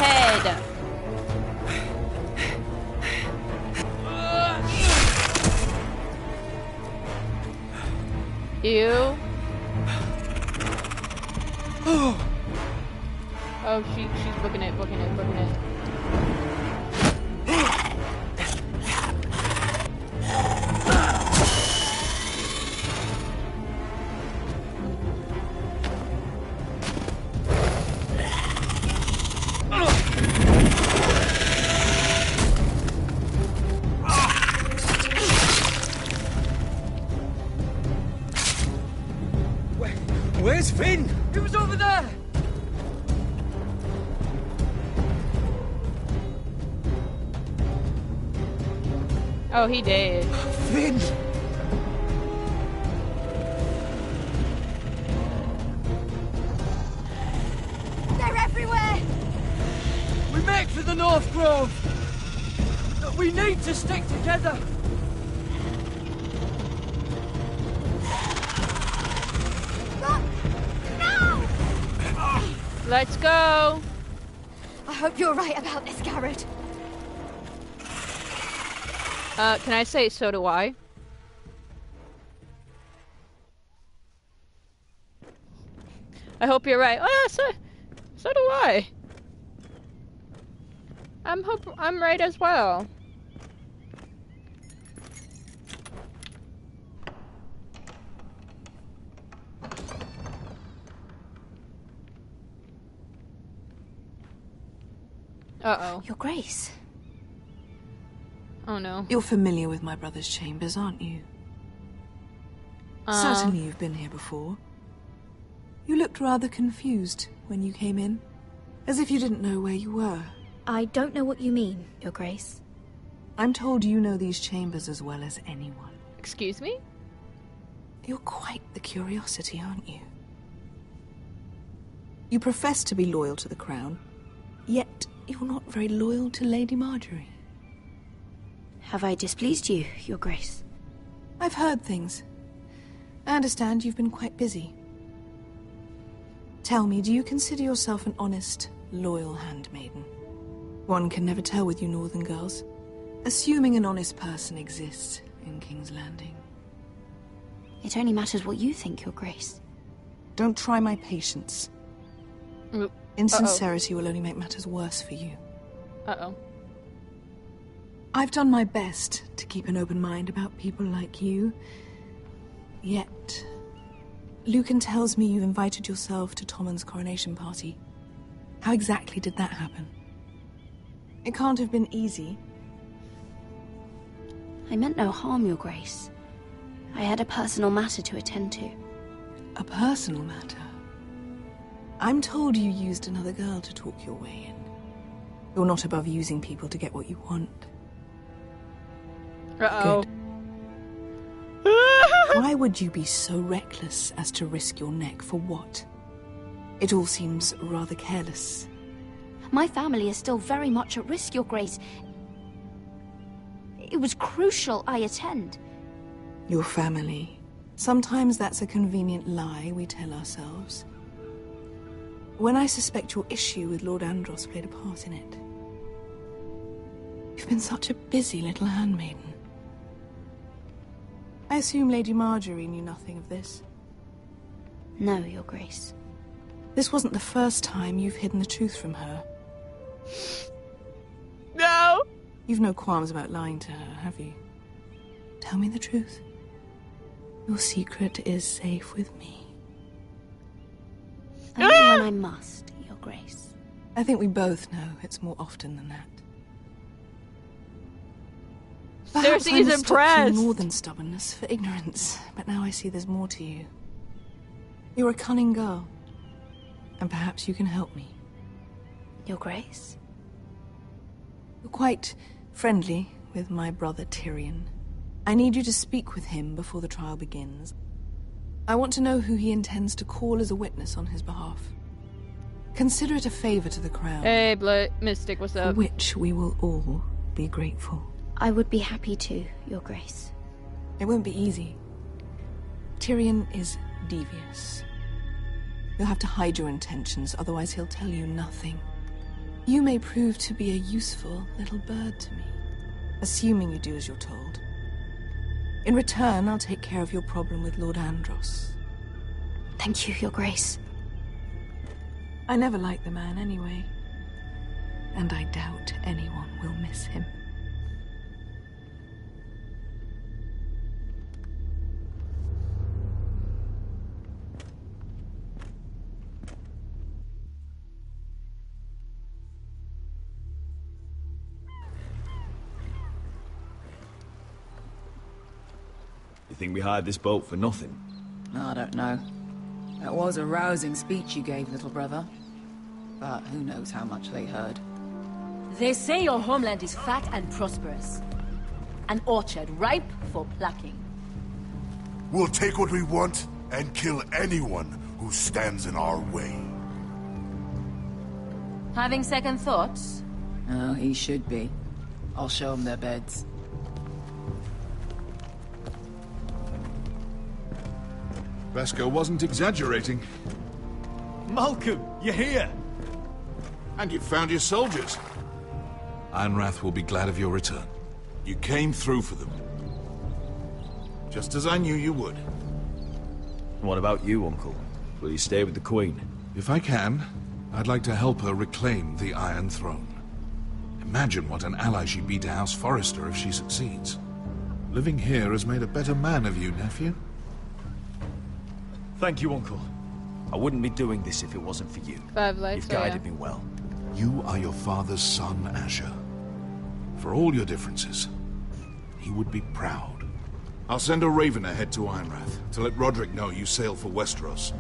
head. Ew. Oh, she's booking it. Where's Finn? He was over there! Oh, he did. Finn! They're everywhere! We make for the North Grove! We need to stick together! Let's go! I hope you're right about this, Garrett. Can I say so do I? I hope you're right. Oh, so do I. I'm right as well. Uh-oh. Your Grace. Oh no. You're familiar with my brother's chambers, aren't you? Certainly you've been here before. You looked rather confused when you came in, as if you didn't know where you were. I don't know what you mean, Your Grace. I'm told you know these chambers as well as anyone. Excuse me? You're quite the curiosity, aren't you? You profess to be loyal to the crown, yet you're not very loyal to Lady Marjorie. Have I displeased you, Your Grace? I've heard things. I understand you've been quite busy. Tell me, do you consider yourself an honest, loyal handmaiden? One can never tell with you northern girls. Assuming an honest person exists in King's Landing. It only matters what you think, Your Grace. Don't try my patience. Insincerity will only make matters worse for you. Uh-oh. I've done my best to keep an open mind about people like you. Yet, Lucan tells me you've invited yourself to Tommen's coronation party. How exactly did that happen? It can't have been easy. I meant no harm, Your Grace. I had a personal matter to attend to. A personal matter? I'm told you used another girl to talk your way in. You're not above using people to get what you want. Uh-oh. Why would you be so reckless as to risk your neck for what? It all seems rather careless. My family is still very much at risk, Your Grace. It was crucial I attend. Your family. Sometimes that's a convenient lie we tell ourselves. When I suspect your issue with Lord Andros played a part in it. You've been such a busy little handmaiden. I assume Lady Marjorie knew nothing of this. No, Your Grace. This wasn't the first time you've hidden the truth from her. No! You've no qualms about lying to her, have you? Tell me the truth. Your secret is safe with me. Only when I must, Your Grace. I think we both know it's more often than that. Perhaps Cersei I is mistook impressed. you more than stubbornness for ignorance, but now I see there's more to you. You're a cunning girl, and perhaps you can help me. Your Grace? You're quite friendly with my brother Tyrion. I need you to speak with him before the trial begins. I want to know who he intends to call as a witness on his behalf. Consider it a favor to the crown. Hey, BloodyMystik, what's up? For which we will all be grateful. I would be happy to, Your Grace. It won't be easy. Tyrion is devious. You'll have to hide your intentions, otherwise he'll tell you nothing. You may prove to be a useful little bird to me, assuming you do as you're told. In return, I'll take care of your problem with Lord Andros. Thank you, Your Grace. I never liked the man anyway, and I doubt anyone will miss him. You think we hired this boat for nothing? I don't know. That was a rousing speech you gave, little brother. But who knows how much they heard. They say your homeland is fat and prosperous. An orchard ripe for plucking. We'll take what we want and kill anyone who stands in our way. Having second thoughts? Oh, he should be. I'll show them their beds. Vesco wasn't exaggerating. Malcolm, you're here! And you found your soldiers. Ironrath will be glad of your return. You came through for them. Just as I knew you would. What about you, Uncle? Will you stay with the Queen? If I can, I'd like to help her reclaim the Iron Throne. Imagine what an ally she'd be to House Forrester if she succeeds. Living here has made a better man of you, nephew. Thank you, Uncle. I wouldn't be doing this if it wasn't for you. 5 lights. You've guided me well. You are your father's son, Asher. For all your differences, he would be proud. I'll send a raven ahead to Ironrath to let Roderick know you sail for Westeros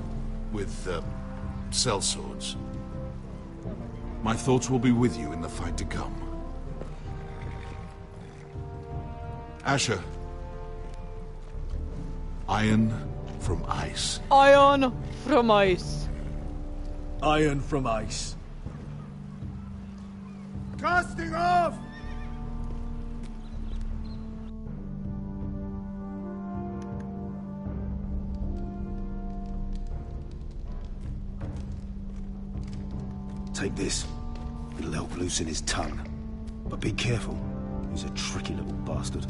with, sellswords. My thoughts will be with you in the fight to come. Asher. Iron from ice. Iron from ice. Iron from ice. Casting off! Take this. It'll help loosen his tongue. But be careful. He's a tricky little bastard.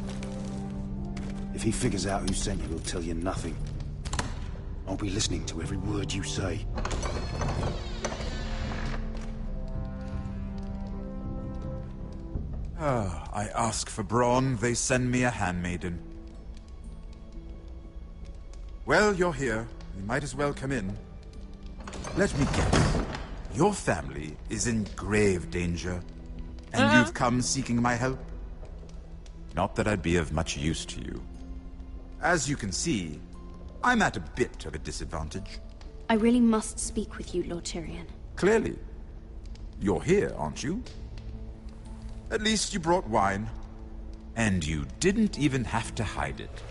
If he figures out who sent you, he'll tell you nothing. I'll be listening to every word you say. I ask for brawn, they send me a handmaiden. Well, you're here. You might as well come in. Let me guess. Your family is in grave danger, and you've come seeking my help? Not that I'd be of much use to you. As you can see, I'm at a bit of a disadvantage. I really must speak with you, Lord Tyrion. Clearly. You're here, aren't you? At least you brought wine. And you didn't even have to hide it.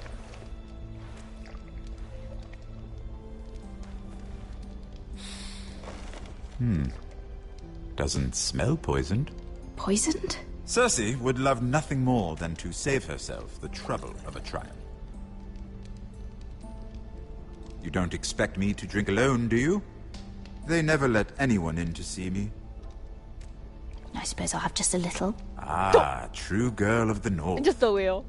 Doesn't smell poisoned. Poisoned? Cersei would love nothing more than to save herself the trouble of a trial. You don't expect me to drink alone, do you? They never let anyone in to see me. I suppose I'll have just a little. Ah, true girl of the North. Just a wheel.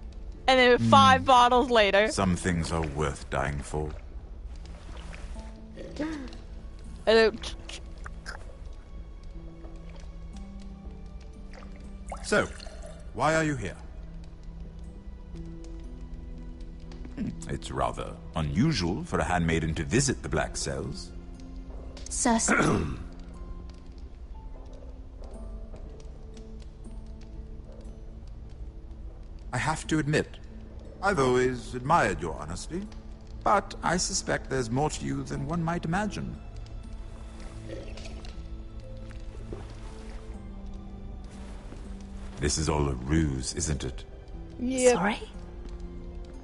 And then 5 bottles later. Some things are worth dying for. And then... So, why are you here? It's rather unusual for a handmaiden to visit the Black Cells. Cersei. I have to admit, I've always admired your honesty, but I suspect there's more to you than one might imagine. This is all a ruse, isn't it? Yeah. Sorry?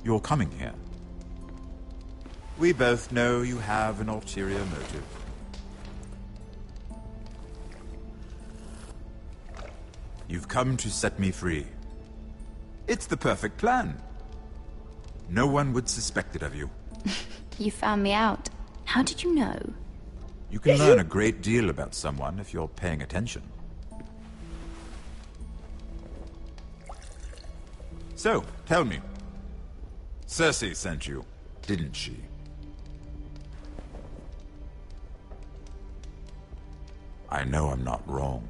You're coming here. We both know you have an ulterior motive. You've come to set me free. It's the perfect plan. No one would suspect it of you. You found me out. How did you know? You can learn a great deal about someone if you're paying attention. So, tell me. Cersei sent you, didn't she? I know I'm not wrong.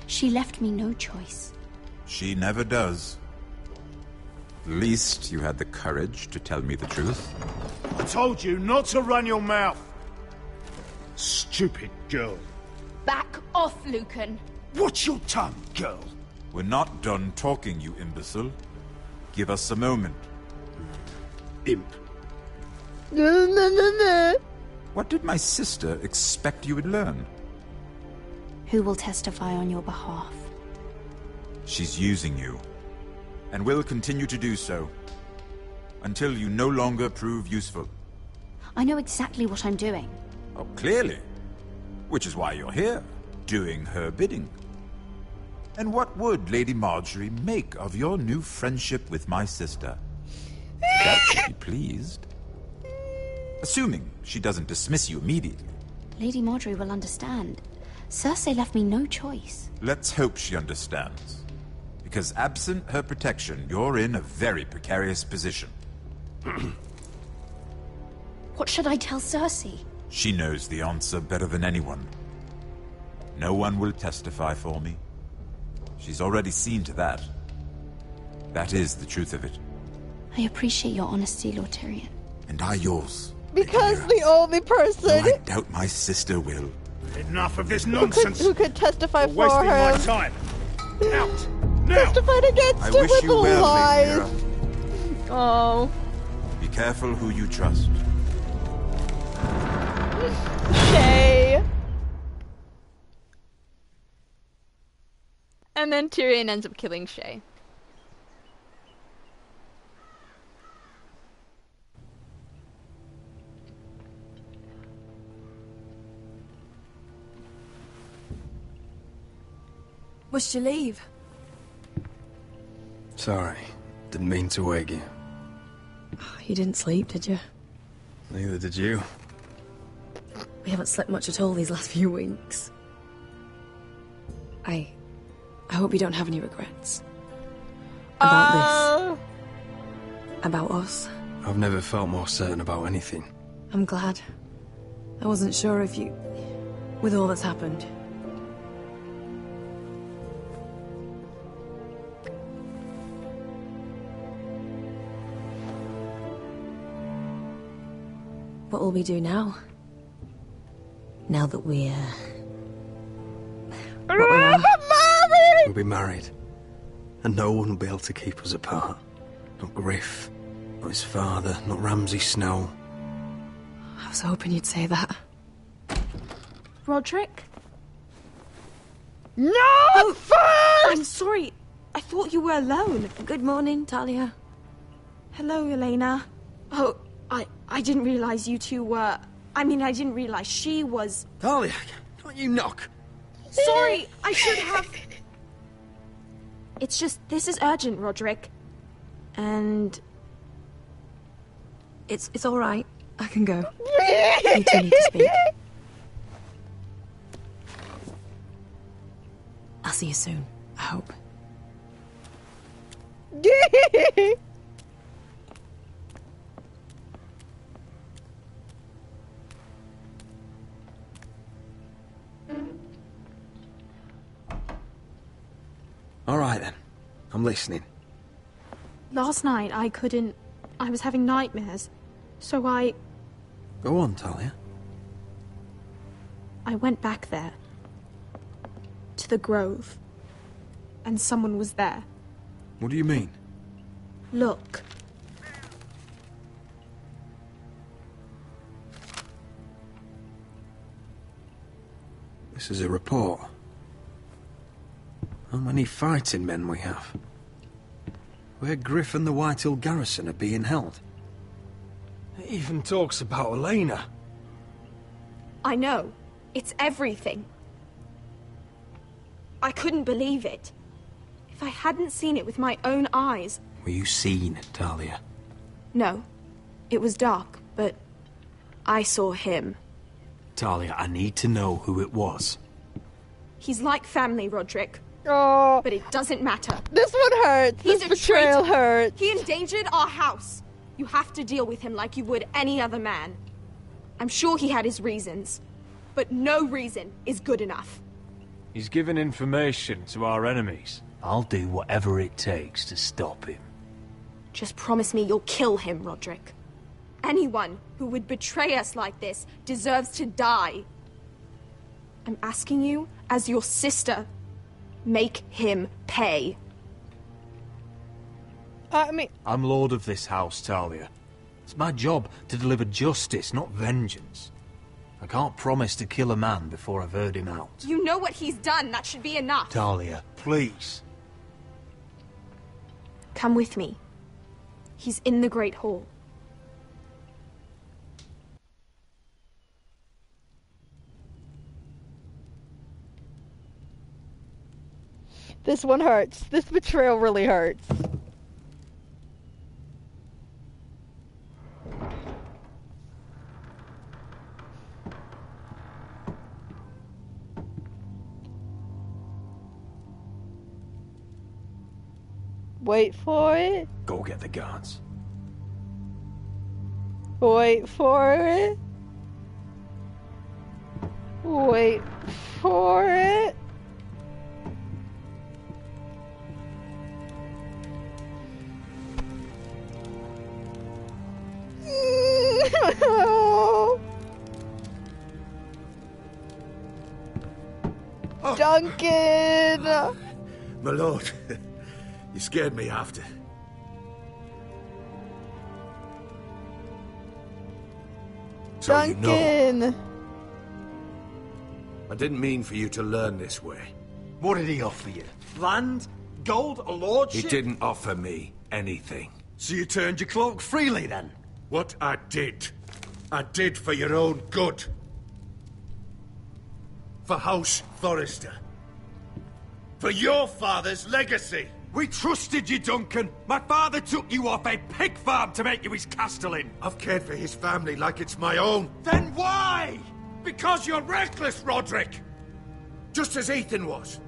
She left me no choice. She never does. At least you had the courage to tell me the truth. I told you not to run your mouth. Stupid girl. Back off, Lucan. Watch your tongue, girl. We're not done talking, you imbecile. Give us a moment. Imp. What did my sister expect you would learn? Who will testify on your behalf? She's using you, and will continue to do so, until you no longer prove useful. I know exactly what I'm doing. Oh, clearly. Which is why you're here, doing her bidding. And what would Lady Marjorie make of your new friendship with my sister? That should be pleased. Assuming she doesn't dismiss you immediately. Lady Marjorie will understand. Cersei left me no choice. Let's hope she understands. Because absent her protection, you're in a very precarious position. What should I tell Cersei? She knows the answer better than anyone. No one will testify for me. She's already seen to that. That is the truth of it. I appreciate your honesty, Lord Tyrion. And I yours. Because the only person Though I doubt my sister will. Enough of this nonsense. who could testify You're for wasting him. my time. Out. Now. Testified against I him wish with you the well, lies. Lady Mira. Oh. Be careful who you trust. Shay. And then Tyrion ends up killing Shay. Must you leave? Sorry. Didn't mean to wake you. You didn't sleep, did you? Neither did you. We haven't slept much at all these last few weeks. I hope you don't have any regrets. About this. About us. I've never felt more certain about anything. I'm glad. I wasn't sure if you... with all that's happened. What will we do now? Now that we're... what we are? We'll be married. And no one will be able to keep us apart. Not Griff, not his father, not Ramsay Snow. I was hoping you'd say that. Roderick? No! I'm sorry. I thought you were alone. Good morning, Talia. Hello, Elena. Oh, I didn't realize you two were... I mean, I didn't realize she was... Talia, can't you knock? Sorry, I should have... It's just, this is urgent, Roderick. And... It's all right. I can go. You two need to speak. I'll see you soon, I hope. All right, then. I'm listening. Last night, I couldn't... I was having nightmares. So I Go on, Talia. went back there. To the grove. And someone was there. What do you mean? Look. This is a report. How many fighting men we have? Where Griff and the Whitehill garrison are being held. It even talks about Elena. I know. It's everything. I couldn't believe it. If I hadn't seen it with my own eyes... Were you seen, Talia? No. It was dark, but... I saw him. Talia, I need to know who it was. He's like family, Roderick. Oh. But it doesn't matter. This one hurts. He's This a betrayal traitor. hurts. He endangered our house. You have to deal with him like you would any other man. I'm sure he had his reasons. But no reason is good enough. He's given information to our enemies. I'll do whatever it takes to stop him. Just promise me you'll kill him, Roderick. Anyone who would betray us like this deserves to die. I'm asking you, as your sister, make him pay. I mean... I'm lord of this house, Talia. It's my job to deliver justice, not vengeance. I can't promise to kill a man before I've heard him out. You know what he's done. That should be enough. Talia, please. Come with me. He's in the Great Hall. This one hurts. This betrayal really hurts. Wait for it. Go get the guards. Wait for it. Wait for it. Duncan! My lord, you scared me after. So Duncan! you know, I didn't mean for you to learn this way. What did he offer you? Land? Gold? A lordship? He didn't offer me anything. So you turned your cloak freely, then? What I did for your own good. For House Forrester. For your father's legacy. We trusted you, Duncan. My father took you off a pig farm to make you his castellan. I've cared for his family like it's my own. Then why? Because you're reckless, Roderick! Just as Ethan was.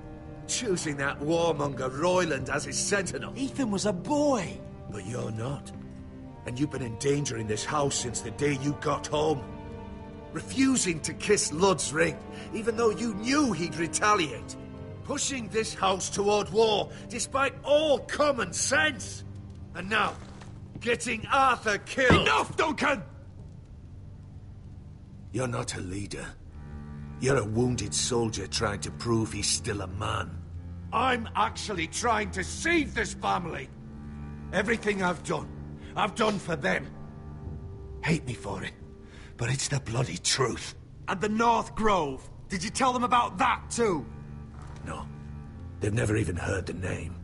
Choosing that warmonger Royland as his sentinel. Ethan was a boy. But you're not. And you've been endangering this house since the day you got home. Refusing to kiss Lud's ring, even though you knew he'd retaliate. Pushing this house toward war, despite all common sense. And now, getting Arthur killed. Enough, Duncan! You're not a leader. You're a wounded soldier trying to prove he's still a man. I'm actually trying to save this family. Everything I've done for them. Hate me for it, but it's the bloody truth. And the North Grove. Did you tell them about that too? No. They've never even heard the name.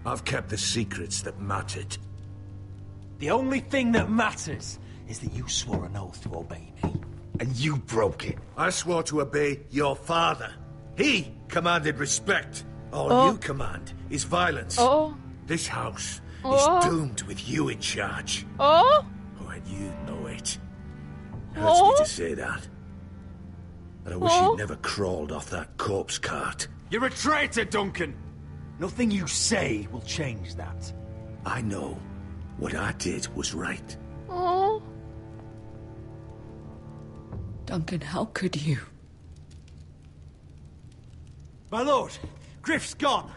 I've kept the secrets that mattered. The only thing that matters is that you swore an oath to obey me. And you broke it. I swore to obey your father. He commanded respect. All you command is violence. This house is doomed with you in charge. And you know it. Hurts me to say that. But I wish you'd never crawled off that corpse cart. You're a traitor, Duncan! Nothing you say will change that. I know what I did was right. Duncan, how could you? My lord, Griff's gone.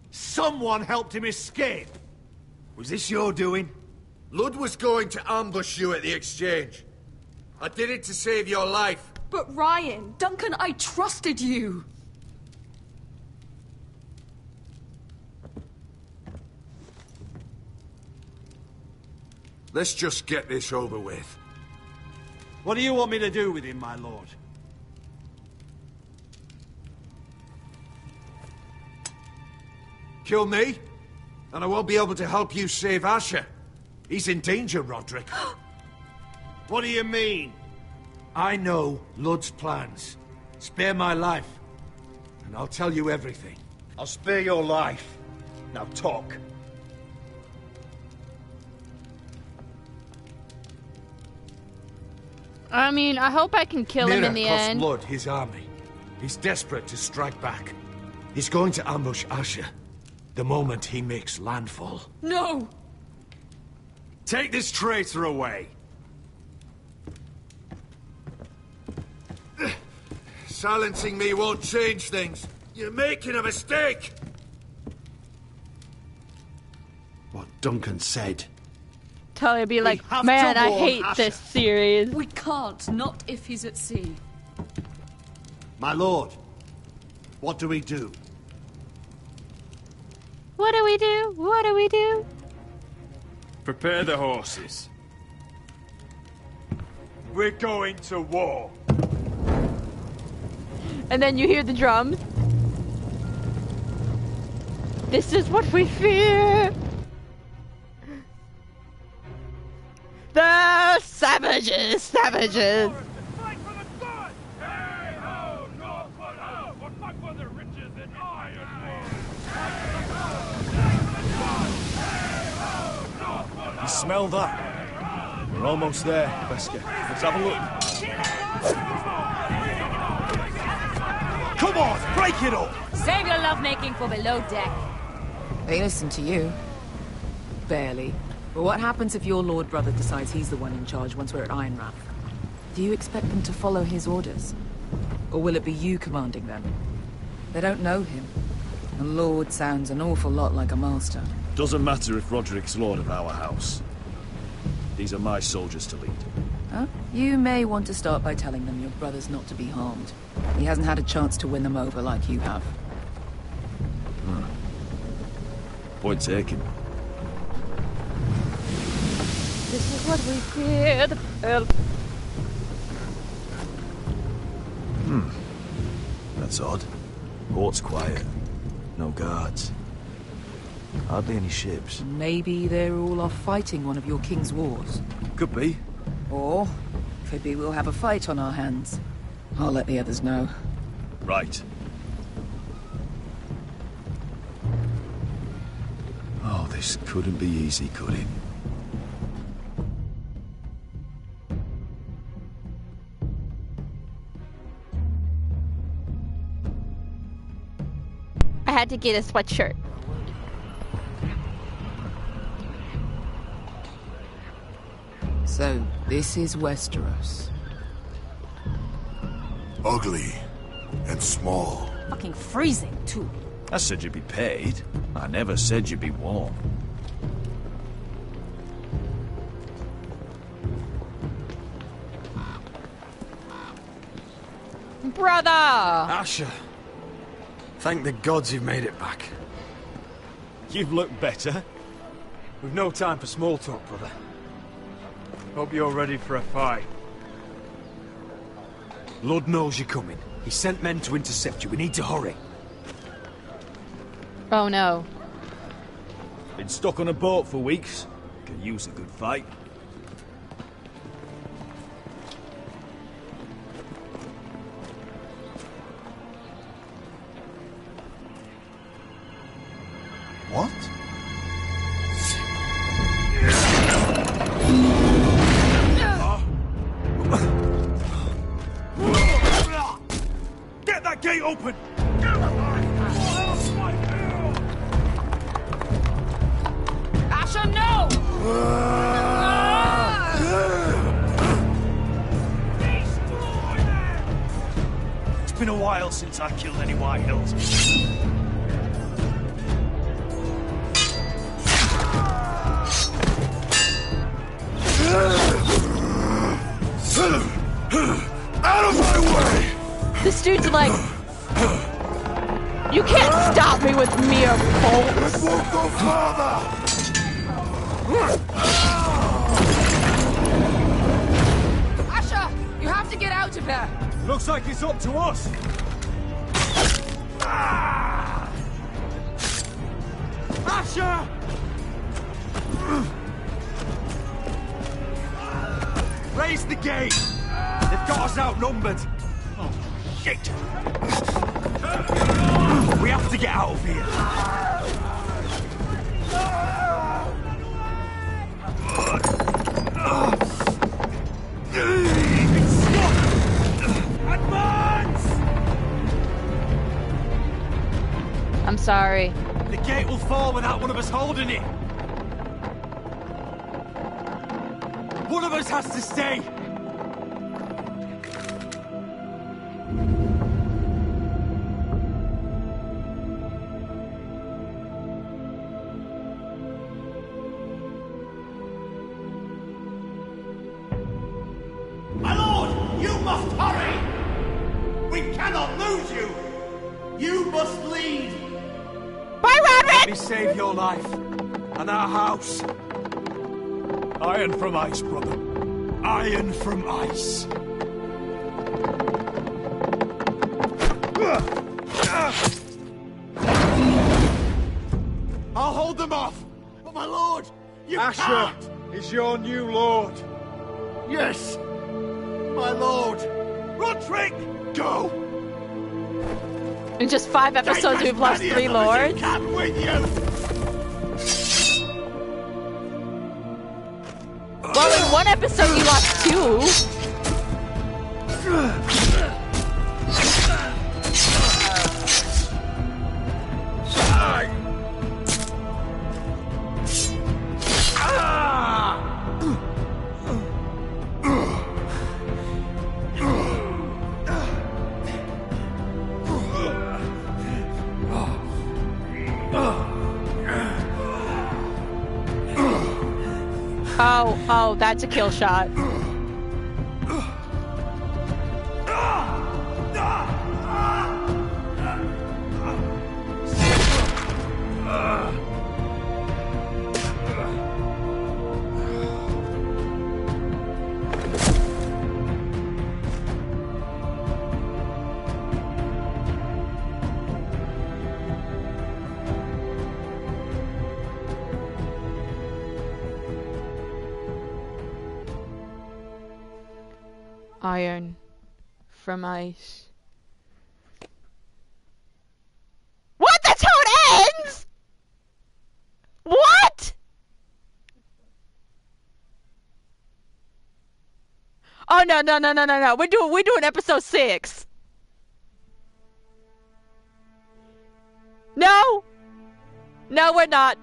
Someone helped him escape. Was this your doing? Lud was going to ambush you at the exchange. I did it to save your life. But Ryan, Duncan, I trusted you. Let's just get this over with. What do you want me to do with him, my lord? Kill me, and I won't be able to help you save Asher. He's in danger, Roderick. What do you mean? I know Lud's plans. Spare my life, and I'll tell you everything. I'll spare your life. Now talk. I mean, I hope I can kill him in the cost end. Lud his army. He's desperate to strike back. He's going to ambush Asher the moment he makes landfall. No! Take this traitor away. Silencing me won't change things. You're making a mistake. What Duncan said. Talia be like, man, I hate this series. We can't, not if he's at sea. My lord, what do we do? What do we do? What do we do? Prepare the horses. We're going to war. And then you hear the drums. This is what we fear. The savages, savages. You smell that? We're almost there, Wesker. Let's have a look. Come on, break it up! Save your lovemaking for below deck. They listen to you. Barely. But what happens if your lord brother decides he's the one in charge once we're at Ironrath? Do you expect them to follow his orders? Or will it be you commanding them? They don't know him. A lord sounds an awful lot like a master. Doesn't matter if Roderick's lord of our house. These are my soldiers to lead. Huh? You may want to start by telling them your brother's not to be harmed. He hasn't had a chance to win them over like you have. Point taken. This is what we fear. That's odd. Port's quiet. No guards. Hardly any ships. Maybe they're all off fighting one of your king's wars. Could be. Or could be we'll have a fight on our hands. I'll let the others know. Right. Oh, this couldn't be easy, could it? had to get a sweatshirt. So, this is Westeros. Ugly and small. Fucking freezing, too. I said you'd be paid. I never said you'd be warm. Brother! Asher. Thank the gods you've made it back. You've looked better. We've no time for small talk, brother. Hope you're ready for a fight. Lord knows you're coming. He sent men to intercept you. We need to hurry. Oh no. Been stuck on a boat for weeks. Could use a good fight. What? Get that gate open! Asher, no! It's been a while since I killed any White Hills. Out of my way! This dude's like, you can't stop me with mere bolts. It won't go farther! Asher, you have to get out of here. Looks like it's up to us. Asher! Raise the gate! They've got us outnumbered. Oh, shit! We have to get out of here. It's stuck! Advance! I'm sorry. The gate will fall without one of us holding it. One of us has to stay. My lord, you must hurry! We cannot lose you! You must lead! Bye, Let me Rabbit! save your life and our house. Iron from ice, brother. Iron from ice. I'll hold them off. But my lord, you Asher can't. is your new lord. Yes, my lord. Roderick, go. In just 5 episodes, we've lost 3 lords. Can with you. Well, in 1 episode, you lost 2. Oh, that's a kill shot. Iron from ice. What? That's how it ends? What? Oh no. We're doing episode 6. No! No, we're not.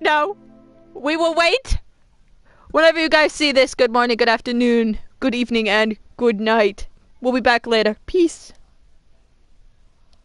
No. We will wait. Whenever you guys see this, good morning, good afternoon, good evening, and good night. We'll be back later. Peace.